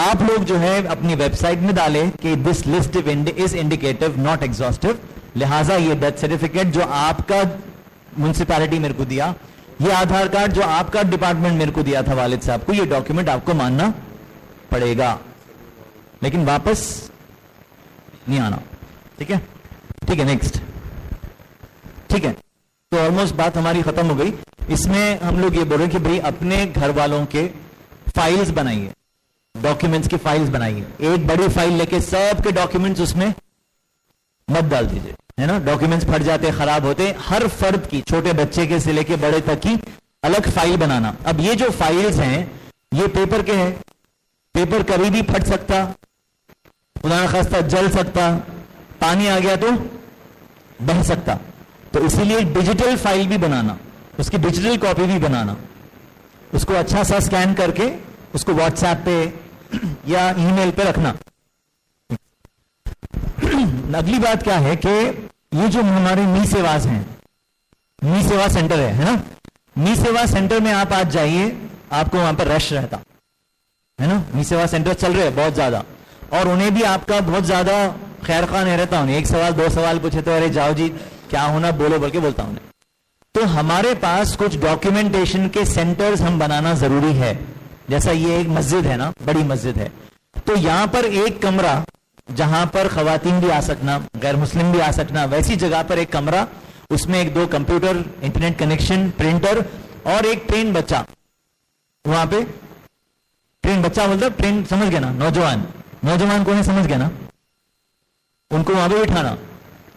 آپ لوگ جو ہے اپنی ویب سائٹ میں ڈالیں کہ this list is indicative not exhaustive, لہٰذا یہ ڈیتھ سرٹیفکیٹ جو آپ کا میونسپیلٹی میرے کو دیا، یہ آدھار کارڈ جو آپ کا ڈپارٹمنٹ میرے کو دیا تھا والد صاحب کو، یہ ڈاکیومنٹ آپ کو ماننا پڑے گا، لیکن واپس نہیں آنا. ٹھیک ہے، ٹھیک ہے، نیکسٹ. ٹھیک ہے، تو آلموسٹ بات ہماری ختم ہو گئی. اس میں ہم لوگ یہ بول رہے ہیں کہ بھائی اپنے گھر والوں کے فائلز بنائیے، ڈاکیومنٹس کی فائلز بنائیے. ایک بڑی فائل لے کے سب کے ڈاکیومنٹس اس میں مت ڈال دیجیے، ہے نا. ڈاکیومنٹس پھٹ جاتے، خراب ہوتے. ہر فرد کی، چھوٹے بچے کے سے لے کے بڑے تک کی الگ فائل بنانا. اب یہ جو فائلز ہیں یہ پیپر کے ہیں، پیپر کبھی بھی پھٹ سکتا، خدا نخواستہ جل سکتا، پانی آ گیا تو بہہ سکتا. تو اسی لیے ڈیجیٹل فائل بھی بنانا، اس کی ڈیجیٹل کاپی بھی بنانا، اس کو اچھا سا اسکین کر کے اس کو واٹس ایپ پہ یا ای میل پہ رکھنا. اگلی بات کیا ہے کہ یہ جو ہمارے می سیواز ہیں، می سیوا سینٹر ہے نا، می سیوا سینٹر میں آپ آج جائیے، آپ کو وہاں پر رش رہتا ہے نا. می سیوا سینٹر چل رہے ہیں بہت زیادہ، اور انہیں بھی آپ کا بہت زیادہ خیر خواہ نہیں رہتا. انہیں ایک سوال دو سوال پوچھے تو ارے جاؤ جی کیا ہونا بولو بول کے بولتا ہوں. تو ہمارے پاس کچھ ڈاکیومنٹیشن کے سینٹرز ہم بنانا ضروری ہے. جیسا یہ ایک مسجد ہے نا، بڑی مسجد ہے، تو یہاں پر ایک کمرہ جہاں پر خواتین بھی آ سکنا، غیر مسلم بھی آ سکنا، ویسی جگہ پر ایک کمرہ، اس میں ایک دو کمپیوٹر، انٹرنیٹ کنیکشن، پرنٹر اور ایک ٹرین بچہ. وہاں پہ ٹرین بچہ بولتا، ٹرین سمجھ گیا نا، نوجوان کو نہیں سمجھ گیا نا، ان کو وہاں پہ بٹھانا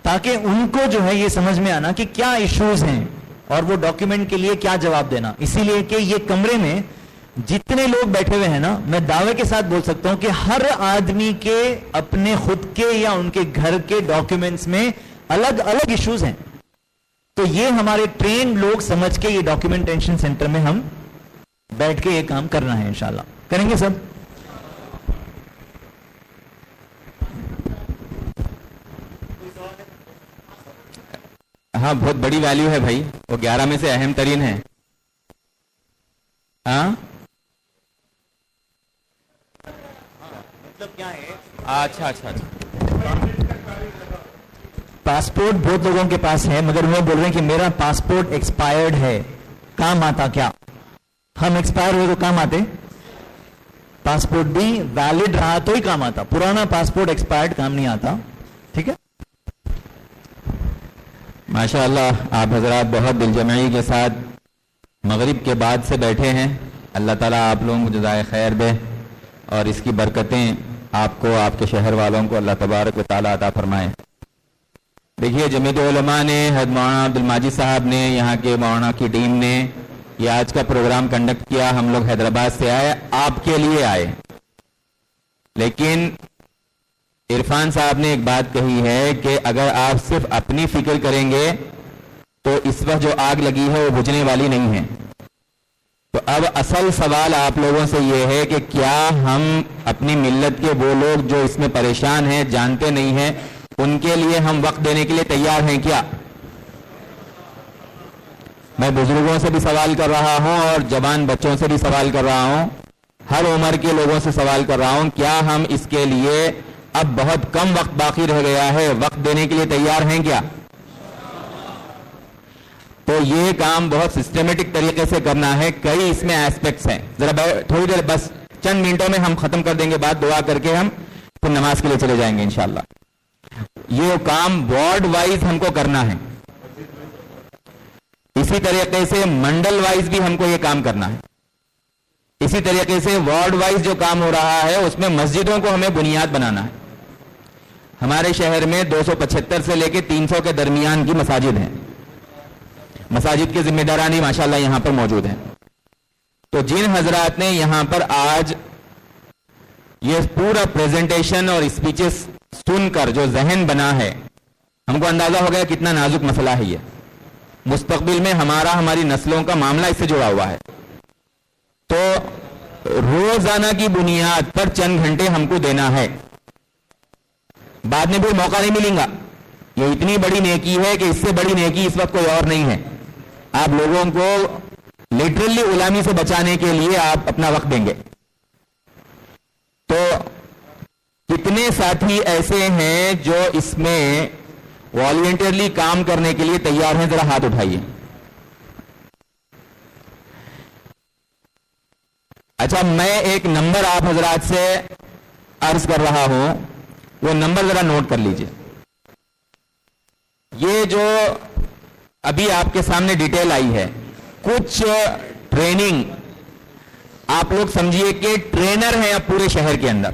تاکہ ان کو جو ہے یہ سمجھ میں آنا کہ کیا ایشوز ہیں اور وہ ڈاکیومنٹ کے لیے کیا جواب دینا. اسی لیے کہ یہ کمرے میں جتنے لوگ بیٹھے ہوئے ہیں نا، میں دعوے کے ساتھ بول سکتا ہوں کہ ہر آدمی کے اپنے خود کے یا ان کے گھر کے ڈاکیومنٹس میں الگ الگ ایشوز ہیں. تو یہ ہمارے ٹرین لوگ سمجھ کے یہ ڈاکیومنٹیشن سینٹر میں ہم بیٹھ کے یہ کام کرنا ہے. انشاءاللہ کریں گے سب. ہاں بہت بڑی ویلیو ہے بھائی، وہ 11 میں سے اہم ترین ہے. ہاں مطلب کیا ہے، اچھا اچھا اچھا. پاسپورٹ بہت لوگوں کے پاس ہے مگر وہ بول رہے ہیں کہ میرا پاسپورٹ ایکسپائرڈ ہے، کام آتا کیا؟ ہم ایکسپائر ہوئے تو کام آتے؟ پاسپورٹ بھی ویلڈ رہا تو ہی کام آتا، پرانا پاسپورٹ ایکسپائرڈ کام نہیں آتا. ٹھیک ہے، ماشاء اللہ آپ حضرات بہت دل جمعی کے ساتھ مغرب کے بعد سے بیٹھے ہیں. اللہ تعالیٰ آپ لوگوں کو جزائے خیر دے اور اس کی برکتیں آپ کو، آپ کے شہر والوں کو اللہ تبارک و تعالیٰ عطا فرمائے. دیکھیے جمعیت علماء نے، حضرت مولانا عبد الماجد صاحب نے، یہاں کے مولانا کی ٹیم نے یہ آج کا پروگرام کنڈکٹ کیا. ہم لوگ حیدرآباد سے آئے، آپ کے لیے آئے، لیکن عرفان صاحب نے ایک بات کہی ہے کہ اگر آپ صرف اپنی فکر کریں گے تو اس وقت جو آگ لگی ہے وہ بجھنے والی نہیں ہے. تو اب اصل سوال آپ لوگوں سے یہ ہے کہ کیا ہم اپنی ملت کے وہ لوگ جو اس میں پریشان ہیں، جانتے نہیں ہیں، ان کے لیے ہم وقت دینے کے لیے تیار ہیں کیا؟ میں بزرگوں سے بھی سوال کر رہا ہوں اور جوان بچوں سے بھی سوال کر رہا ہوں، ہر عمر کے لوگوں سے سوال کر رہا ہوں، کیا ہم اس کے لیے اب بہت کم وقت باقی رہ گیا ہے، وقت دینے کے لیے تیار ہیں کیا؟ تو یہ کام بہت سسٹمیٹک طریقے سے کرنا ہے. کئی اس میں ایسپیکٹس ہیں. ذرا تھوڑی دیر، بس چند منٹوں میں ہم ختم کر دیں گے بات، دعا کر کے ہم پھر نماز کے لیے چلے جائیں گے انشاءاللہ. یہ کام وارڈ وائز ہم کو کرنا ہے، اسی طریقے سے منڈل وائز بھی ہم کو یہ کام کرنا ہے. اسی طریقے سے وارڈ وائز جو کام ہو رہا ہے اس میں مسجدوں کو ہمیں بنیاد بنانا ہے. ہمارے شہر میں 275 سے لے کے 300 کے درمیان کی مساجد ہیں. مساجد کے ذمہ دارانی ماشاءاللہ یہاں پر موجود ہیں. تو جن حضرات نے یہاں پر آج یہ پورا پریزنٹیشن اور اسپیچز سن کر جو ذہن بنا ہے، ہم کو اندازہ ہو گیا کتنا نازک مسئلہ ہے یہ. مستقبل میں ہماری نسلوں کا معاملہ اس سے جڑا ہوا ہے. تو روزانہ کی بنیاد پر چند گھنٹے ہم کو دینا ہے، بعد میں کوئی موقع نہیں ملیں گا. یہ اتنی بڑی نیکی ہے کہ اس سے بڑی نیکی اس وقت کوئی اور نہیں ہے. آپ لوگوں کو لٹرلی غلامی سے بچانے کے لیے آپ اپنا وقت دیں گے. تو کتنے ساتھی ایسے ہیں جو اس میں والنٹیئرلی کام کرنے کے لیے تیار ہیں؟ ذرا ہاتھ اٹھائیے. اچھا، میں ایک نمبر آپ حضرات سے عرض کر رہا ہوں، وہ نمبر ذرا نوٹ کر لیجئے. یہ جو ابھی آپ کے سامنے ڈیٹیل آئی ہے، کچھ ٹریننگ آپ لوگ سمجھیے کہ ٹرینر ہیں اب پورے شہر کے اندر.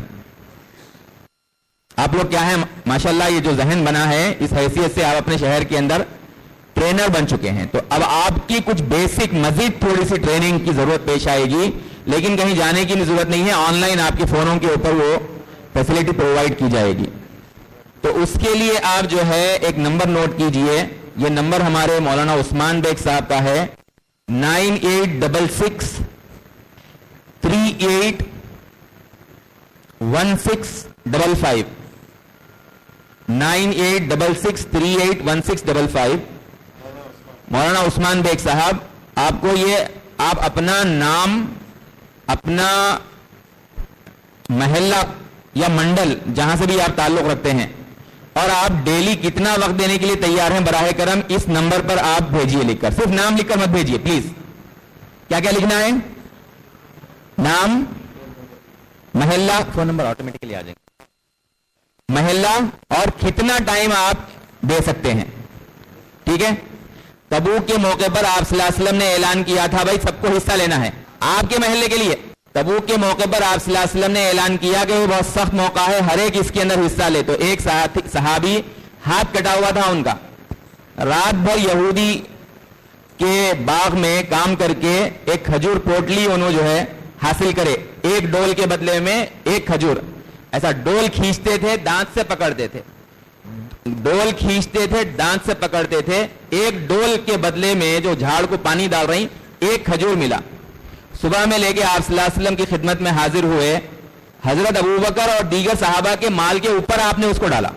آپ لوگ کیا ہیں، ماشاءاللہ یہ جو ذہن بنا ہے اس حیثیت سے آپ اپنے شہر کے اندر ٹرینر بن چکے ہیں. تو اب آپ کی کچھ بیسک مزید تھوڑی سی ٹریننگ کی ضرورت پیش آئے گی، لیکن کہیں جانے کی ضرورت نہیں ہے. آن لائن آپ کے فونوں کے اوپر وہ فیسلٹی پرووائڈ کی جائے گی. تو اس کے لیے آپ جو ہے ایک نمبر نوٹ کیجئے. یہ نمبر ہمارے مولانا عثمان بیگ صاحب کا ہے، 9866 38 1655. 9866 38 1655. مولانا عثمان بیگ صاحب، آپ کو یہ آپ اپنا نام، اپنا محلہ یا منڈل جہاں سے بھی آپ تعلق رکھتے ہیں، اور آپ ڈیلی کتنا وقت دینے کے لیے تیار ہیں، براہ کرم اس نمبر پر آپ بھیجیے لکھ کر. صرف نام لکھ کر مت بھیجیے پلیز. کیا کیا لکھنا ہے؟ نام، محلہ، فون نمبر آٹومیٹکلی آ جائیں گے، محلہ، اور کتنا ٹائم آپ دے سکتے ہیں. ٹھیک ہے؟ تبوک کے موقع پر آپ صلی اللہ علیہ وسلم نے اعلان کیا تھا بھائی سب کو حصہ لینا ہے آپ کے محلے کے لیے. تبوک کے موقع پر آپ صلی اللہ علیہ وسلم نے اعلان کیا کہ یہ بہت سخت موقع ہے، ہر ایک اس کے اندر حصہ لے. تو ایک صحابی ہاتھ کٹا ہوا تھا ان کا، رات بھر یہودی کے باغ میں کام کر کے ایک کھجور پوٹلی انہوں جو ہے حاصل کرے، ایک ڈول کے بدلے میں ایک کھجور. ایسا ڈول کھینچتے تھے، دانت سے پکڑتے تھے، ڈول کھینچتے تھے، دانت سے پکڑتے تھے. ایک ڈول کے بدلے میں جو جھاڑ کو پانی ڈال رہی ایک کھجور ملا. صبح میں لے کے آپ صلی اللہ علیہ وسلم کی خدمت میں حاضر ہوئے. حضرت ابوبکر اور دیگر صحابہ کے مال کے اوپر آپ نے اس کو ڈالا.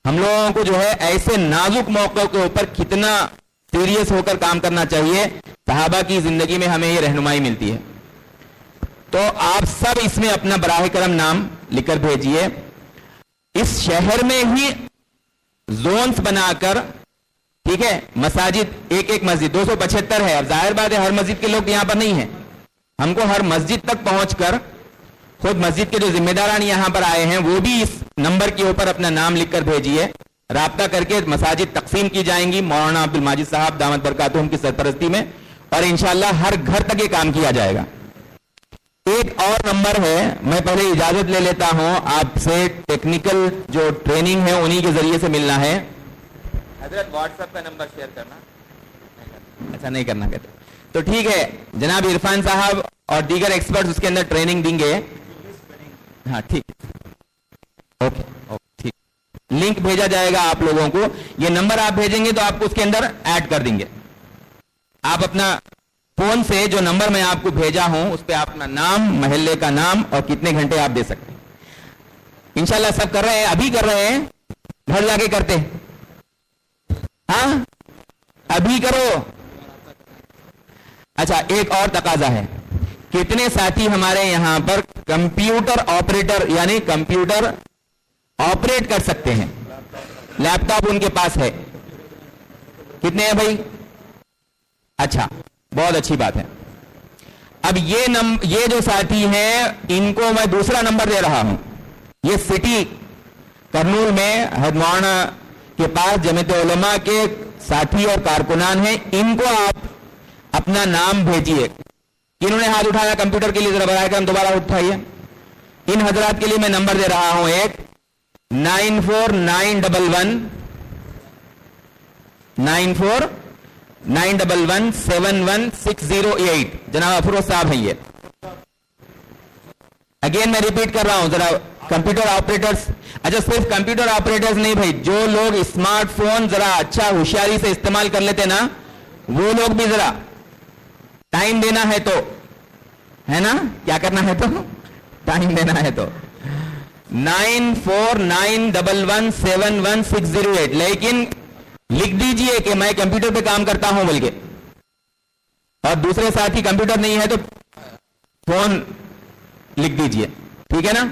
ہم لوگوں کو جو ہے ایسے نازک موقع کے اوپر کتنا سیریس ہو کر کام کرنا چاہیے. صحابہ کی زندگی میں ہمیں یہ رہنمائی ملتی ہے. تو آپ سب اس میں اپنا براہ کرم نام لکھ کر بھیجیے. اس شہر میں ہی زونز بنا کر، ٹھیک ہے، مساجد، ایک ایک مسجد 275 ہے. اب ظاہر بات ہے ہر مسجد کے لوگ یہاں پر نہیں ہیں. ہم کو ہر مسجد تک پہنچ کر خود مسجد کے جو ذمہ داران یہاں پر آئے ہیں وہ بھی اس نمبر کے اوپر اپنا نام لکھ کر بھیجیے. رابطہ کر کے مساجد تقسیم کی جائیں گی مولانا عبد الماجد صاحب دامت برکاتہم کی سرپرستی میں، اور انشاءاللہ ہر گھر تک یہ کام کیا جائے گا. ایک اور نمبر ہے، میں پہلے اجازت لے لیتا ہوں آپ سے. ٹیکنیکل جو ٹریننگ ہے انہی کے ذریعے سے ملنا ہے. حضرت واٹس ایپ کا نمبر شیئر کرنا، اچھا نہیں کرنا کہتے تو ٹھیک ہے. جناب عرفان صاحب اور دیگر ایکسپرٹس اس کے اندر ٹریننگ دیں گے. ہاں ٹھیک، اوکے ٹھیک. لنک بھیجا جائے گا آپ لوگوں کو. یہ نمبر آپ بھیجیں گے تو آپ کو اس کے اندر ایڈ کر دیں گے. آپ اپنا فون سے جو نمبر میں آپ کو بھیجا ہوں اس پہ آپ اپنا نام، محلے کا نام اور کتنے گھنٹے آپ دے سکتے ہیں. انشاءاللہ سب کر رہے ہیں، ابھی کر رہے ہیں، گھر جا کے کرتے. ہاں ابھی کرو. اچھا ایک اور تقاضا ہے، کتنے ساتھی ہمارے یہاں پر کمپیوٹر آپریٹر یعنی کمپیوٹر آپریٹ کر سکتے ہیں؟ لیپ ٹاپ ان کے پاس ہے؟ کتنے ہیں بھائی؟ اچھا بہت اچھی بات ہے. اب یہ جو ساتھی ہیں ان کو میں دوسرا نمبر دے رہا ہوں. یہ سٹی کرنول میں حضرت مولانا کے پاس جمعیت علماء کے ساتھی اور کارکنان ہیں. ان کو آپ اپنا نام بھیجیے. انہوں نے ہاتھ اٹھایا کمپیوٹر کے لیے؟ ذرا براہ کرم دوبارہ اٹھائیے. ان حضرات کے لیے میں نمبر دے رہا ہوں، ایک 94911 71608. جناب افروز صاحب ہیں یہ. اگین میں ریپیٹ کر رہا ہوں ذرا کمپیوٹر آپریٹرز. اچھا صرف کمپیوٹر آپریٹرز نہیں بھائی، جو لوگ اسمارٹ فون ذرا اچھا ہوشیاری سے استعمال کر لیتے نا وہ لوگ بھی ذرا ٹائم دینا ہے تو، ہے نا، کیا کرنا ہے تو ٹائم دینا ہے تو 9491171608. لیکن لکھ دیجئے کہ میں کمپیوٹر پہ کام کرتا ہوں بلکہ، اور دوسرے ساتھی کمپیوٹر نہیں ہے تو فون لکھ دیجئے, ٹھیک ہے نا.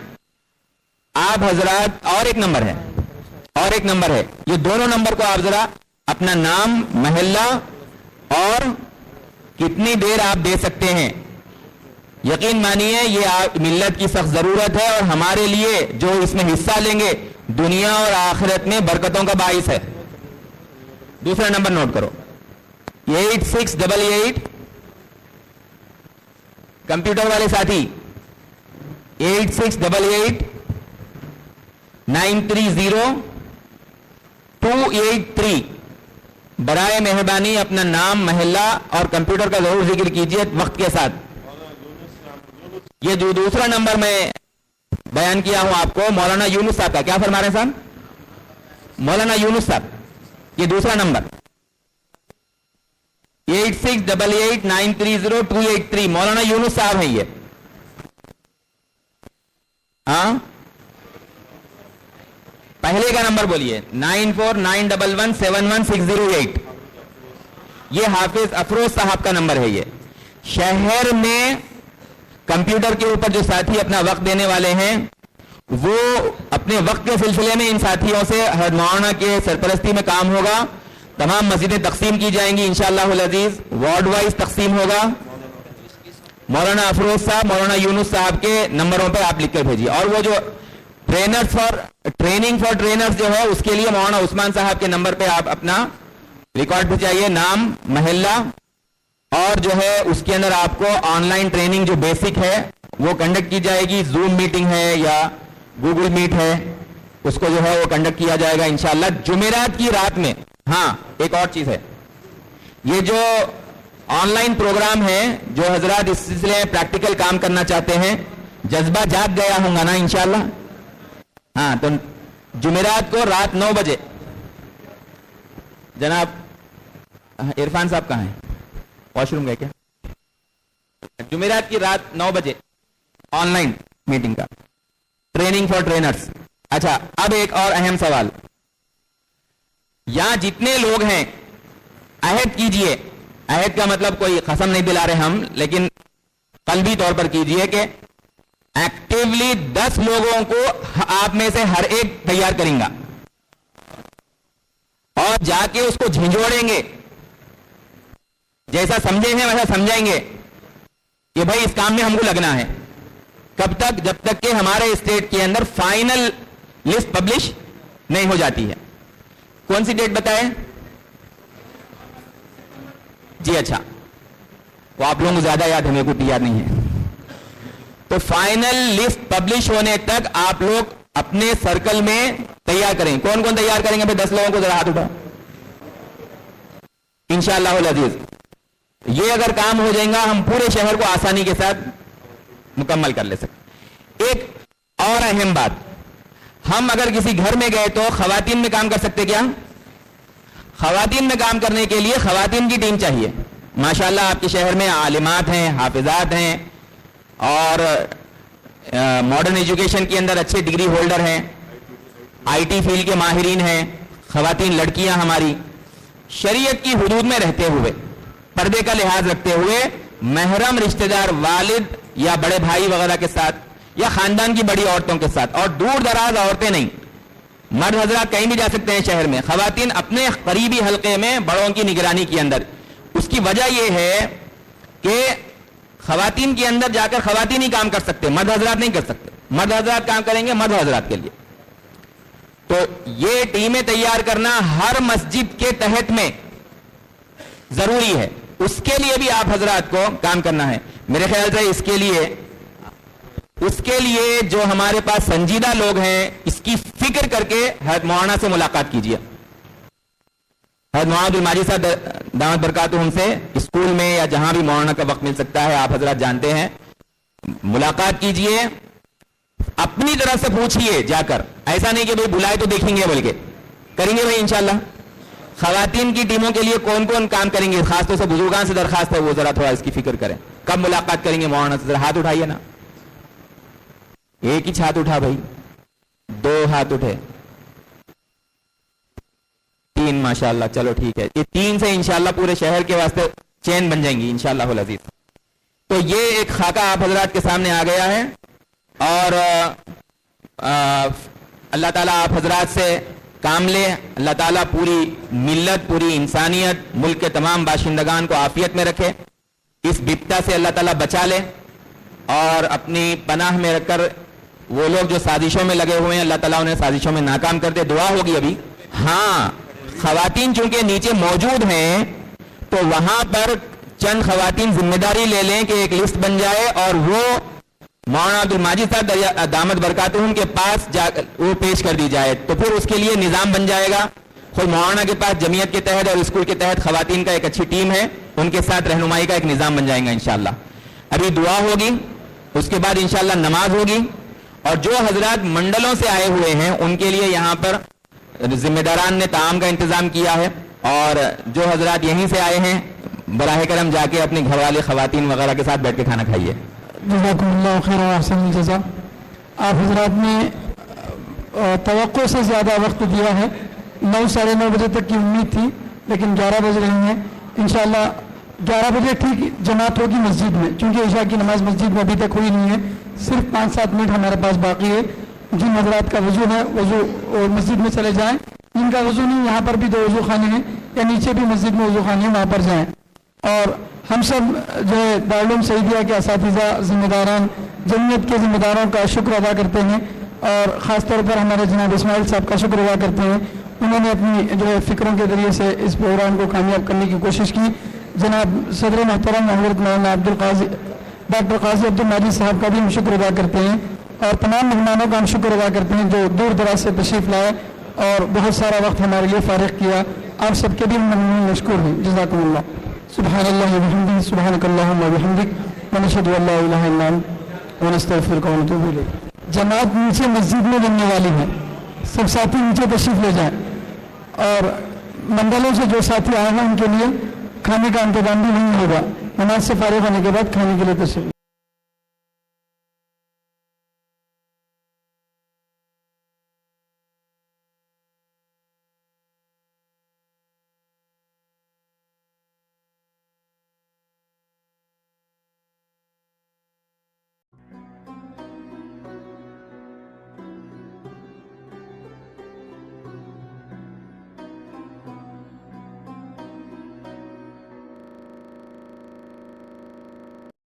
آپ حضرات اور ایک نمبر ہے, یہ دونوں نمبر کو آپ ذرا اپنا نام, محلہ اور کتنی دیر آپ دے سکتے ہیں. یقین مانیے یہ ملت کی سخت ضرورت ہے اور ہمارے لیے جو اس میں حصہ لیں گے دنیا اور آخرت میں برکتوں کا باعث ہے. دوسرا نمبر نوٹ کرو, 8688, کمپیوٹر والے ساتھی 8688 930 283. برائے مہربانی اپنا نام, محلہ اور کمپیوٹر کا ضرور ذکر کیجئے وقت کے ساتھ. یہ جو دوسرا نمبر میں بیان کیا ہوں آپ کو, مولانا یونس صاحب کا, کیا فرما رہے ہیں صاحب, مولانا یونس صاحب, یہ دوسرا نمبر 8688 930 283, مولانا یونس صاحب ہیں یہ. ہاں, پہلے کا نمبر بولیے 9491117168. یہ حافظ افروز صاحب کا نمبر ہے. یہ شہر میں کمپیوٹر کے اوپر جو ساتھی اپنا وقت دینے والے ہیں وہ اپنے وقت کے سلسلے میں ان ساتھیوں سے حضرت مولانا کے سرپرستی میں کام ہوگا. تمام مسجدیں تقسیم کی جائیں گی انشاءاللہ العزیز, وارڈ وائز تقسیم ہوگا. مولانا افروز صاحب, مولانا یونس صاحب کے نمبروں پہ آپ لکھ کر بھیجیے. اور وہ جو ٹریننگ فار ٹرینرز جو ہے اس کے لیے مولانا عثمان صاحب کے نمبر پہ آپ اپنا ریکارڈ بھیجائیے, نام, محلہ, اور جو ہے اس کے اندر آپ کو آن لائن ٹریننگ جو بیسک ہے وہ کنڈکٹ کی جائے گی. زوم میٹنگ ہے یا گوگل میٹ ہے, اس کو جو ہے وہ کنڈکٹ کیا جائے گا انشاءاللہ جمعرات کی رات میں. ہاں, ایک اور چیز ہے, یہ جو آن لائن پروگرام ہے, جو حضرات اس سلسلے میں پریکٹیکل کام کرنا چاہتے ہیں, جذبہ جاگ گیا ہوں گا نا انشاءاللہ. ہاں, تو جمعرات کو رات 9 بجے, جناب عرفان صاحب کہاں ہیں, واش روم گئے کیا, جمعرات کی رات 9 بجے آن لائن میٹنگ کا, ٹریننگ فار ٹرینرز. اچھا, اب ایک اور اہم سوال, یہاں جتنے لوگ ہیں عہد کیجئے, عہد کا مطلب کوئی قسم نہیں دلا رہے ہم, لیکن قلبی طور پر کیجئے کہ ایکٹیولی 10 لوگوں کو آپ میں سے ہر ایک تیار کریں گا اور جا کے اس کو جھنجھوڑیں گے, جیسا سمجھے ہیں ویسا سمجھائیں گے کہ بھائی اس کام میں ہم کو لگنا ہے. کب تک, جب تک کہ ہمارے اسٹیٹ کے اندر فائنل لسٹ پبلش نہیں ہو جاتی ہے. کون سی ڈیٹ بتائے جی؟ اچھا, وہ آپ لوگوں کو زیادہ یاد ہے, میرے کو یاد نہیں ہے. تو فائنل لسٹ پبلش ہونے تک آپ لوگ اپنے سرکل میں تیار کریں. کون کون تیار کریں گے بھائی؟ 10 لوگوں کو ذرا ہاتھ اٹھاؤ انشاءاللہ العزیز. یہ اگر کام ہو جائے گا ہم پورے شہر کو آسانی کے ساتھ مکمل کر لے سکتے. ایک اور اہم بات, ہم اگر کسی گھر میں گئے تو خواتین میں کام کر سکتے کیا؟ خواتین میں کام کرنے کے لیے خواتین کی ٹیم چاہیے. ماشاءاللہ آپ کے شہر میں عالمات ہیں, حافظات ہیں, اور ماڈرن ایجوکیشن کے اندر اچھے ڈگری ہولڈر ہیں, آئی ٹی فیلڈ کے ماہرین ہیں. خواتین لڑکیاں ہماری شریعت کی حدود میں رہتے ہوئے, پردے کا لحاظ رکھتے ہوئے, محرم رشتہ دار والد یا بڑے بھائی وغیرہ کے ساتھ یا خاندان کی بڑی عورتوں کے ساتھ, اور دور دراز عورتیں نہیں, مرد حضرات کہیں بھی جا سکتے ہیں شہر میں, خواتین اپنے قریبی حلقے میں بڑوں کی نگرانی کے اندر. اس کی وجہ یہ ہے کہ خواتین کے اندر جا کر خواتین ہی کام کر سکتے, مرد حضرات نہیں کر سکتے. مرد حضرات کام کریں گے مرد حضرات کے لیے. تو یہ ٹیمیں تیار کرنا ہر مسجد کے تحت میں ضروری ہے. اس کے لیے بھی آپ حضرات کو کام کرنا ہے. میرے خیال سے اس کے لیے جو ہمارے پاس سنجیدہ لوگ ہیں, اس کی فکر کر کے حضرت مولانا سے ملاقات کیجیے. حضرت مولانا عبدالماجد صاحب دامت برکاتہم سے اسکول میں یا جہاں بھی مولانا کا وقت مل سکتا ہے, آپ حضرات جانتے ہیں, ملاقات کیجیے. اپنی طرف سے پوچھیے جا کر, ایسا نہیں کہ بھائی بلائے تو دیکھیں گے, بلکہ کریں گے بھائی انشاءاللہ. خواتین کی ٹیموں کے لیے کون کون کام کریں گے, خاص طور سے بزرگان سے درخواست ہے وہ ذرا تھوڑا اس کی فکر کریں. کب ملاقات کریں گے مولانا سے؟ ذرا ہاتھ اٹھائیے نا. ایک ہی ہاتھ اٹھا بھائی, 2 ہاتھ اٹھے, 3, ماشاءاللہ, چلو ٹھیک ہے. یہ 3 سے انشاءاللہ پورے شہر کے واسطے چین بن جائیں گی انشاءاللہ العزیز. تو یہ ایک خاکہ آپ حضرات کے سامنے آ گیا ہے. اور اللہ تعالیٰ آپ حضرات سے کام لے. اللہ تعالیٰ پوری ملت, پوری انسانیت, ملک کے تمام باشندگان کو عافیت میں رکھے. اس بپتا سے اللہ تعالیٰ بچا لے اور اپنی پناہ میں رکھ کر وہ لوگ جو سازشوں میں لگے ہوئے ہیں اللہ تعالیٰ انہیں سازشوں میں ناکام کر دے. دعا ہوگی ابھی. ہاں, خواتین چونکہ نیچے موجود ہیں تو وہاں پر چند خواتین ذمہ داری لے لیں کہ ایک لسٹ بن جائے اور وہ مولانا عبد الماجد صاحب دامت برکاتہم کے پاس وہ پیش کر دی جائے, تو پھر اس کے لیے نظام بن جائے گا. خود مولانا کے پاس جمعیت کے تحت اور اسکول کے تحت خواتین کا ایک اچھی ٹیم ہے, ان کے ساتھ رہنمائی کا ایک نظام بن جائے گا انشاءاللہ. ابھی دعا ہوگی, اس کے بعد انشاءاللہ نماز ہوگی. اور جو حضرات منڈلوں سے آئے ہوئے ہیں ان کے لیے یہاں پر ذمہ داران نے طعام کا انتظام کیا ہے, اور جو حضرات یہیں سے آئے ہیں براہ کرم جا کے اپنے گھر والے خواتین وغیرہ کے ساتھ بیٹھ کے کھانا کھائیے. جزاکم اللہ خیر و احسن الجزا. آپ حضرات نے توقع سے زیادہ وقت دیا ہے. 9 ساڑھے 9 بجے تک کی امید تھی لیکن 11 بج رہی ہیں. انشاءاللہ 11 بجے ٹھیک جماعت ہوگی مسجد میں, چونکہ عشاء کی نماز مسجد میں ابھی تک ہوئی نہیں ہے. صرف 5-7 منٹ ہمارے پاس باقی ہے. جن حضرات کا وضو ہے وضو مسجد میں چلے جائیں, جن کا وضو نہیں یہاں پر بھی 2 وضو خانے ہیں یا نیچے بھی مسجد میں وضو خانے ہیں, وہاں پر جائیں. اور ہم سب جو ہے دارالعلوم سعیدیہ کے اساتذہ, ذمہ داران, جمعیت کے ذمہ داروں کا شکر ادا کرتے ہیں, اور خاص طور پر ہمارے جناب اسماعیل صاحب کا شکر ادا کرتے ہیں. انہوں نے اپنی جو ہے فکروں کے ذریعے سے اس پروگرام کو کامیاب کرنے کی کوشش کی. جناب صدر محترم حضرت مولانا ڈاکٹر قاضی عبد الماجد صاحب کا بھی ہم شکر ادا کرتے ہیں, اور تمام مہمانوں کا ہم شکر ادا کرتے ہیں جو دور دراز سے تشریف لائے اور بہت سارا وقت ہمارے لیے فارغ کیا. آپ سب کے بھی ممنون مشکور ہیں. جزاکم اللہ. سبحان اللہ وبحمدہ, سبحانک اللہم وبحمدک, ونشہد ان لا الہ الا انت ونستغفرک ونتوب الیک. جماعت نیچے مسجد میں بننے والی ہے, سب ساتھی نیچے تشریف لے جائیں, اور منڈلوں سے جو ساتھی آئے ہیں ان کے لیے کھانے کا انتظام بھی نہیں ہوگا. نماز سے فارغ ہونے کے بعد کھانے کے لیے تشریف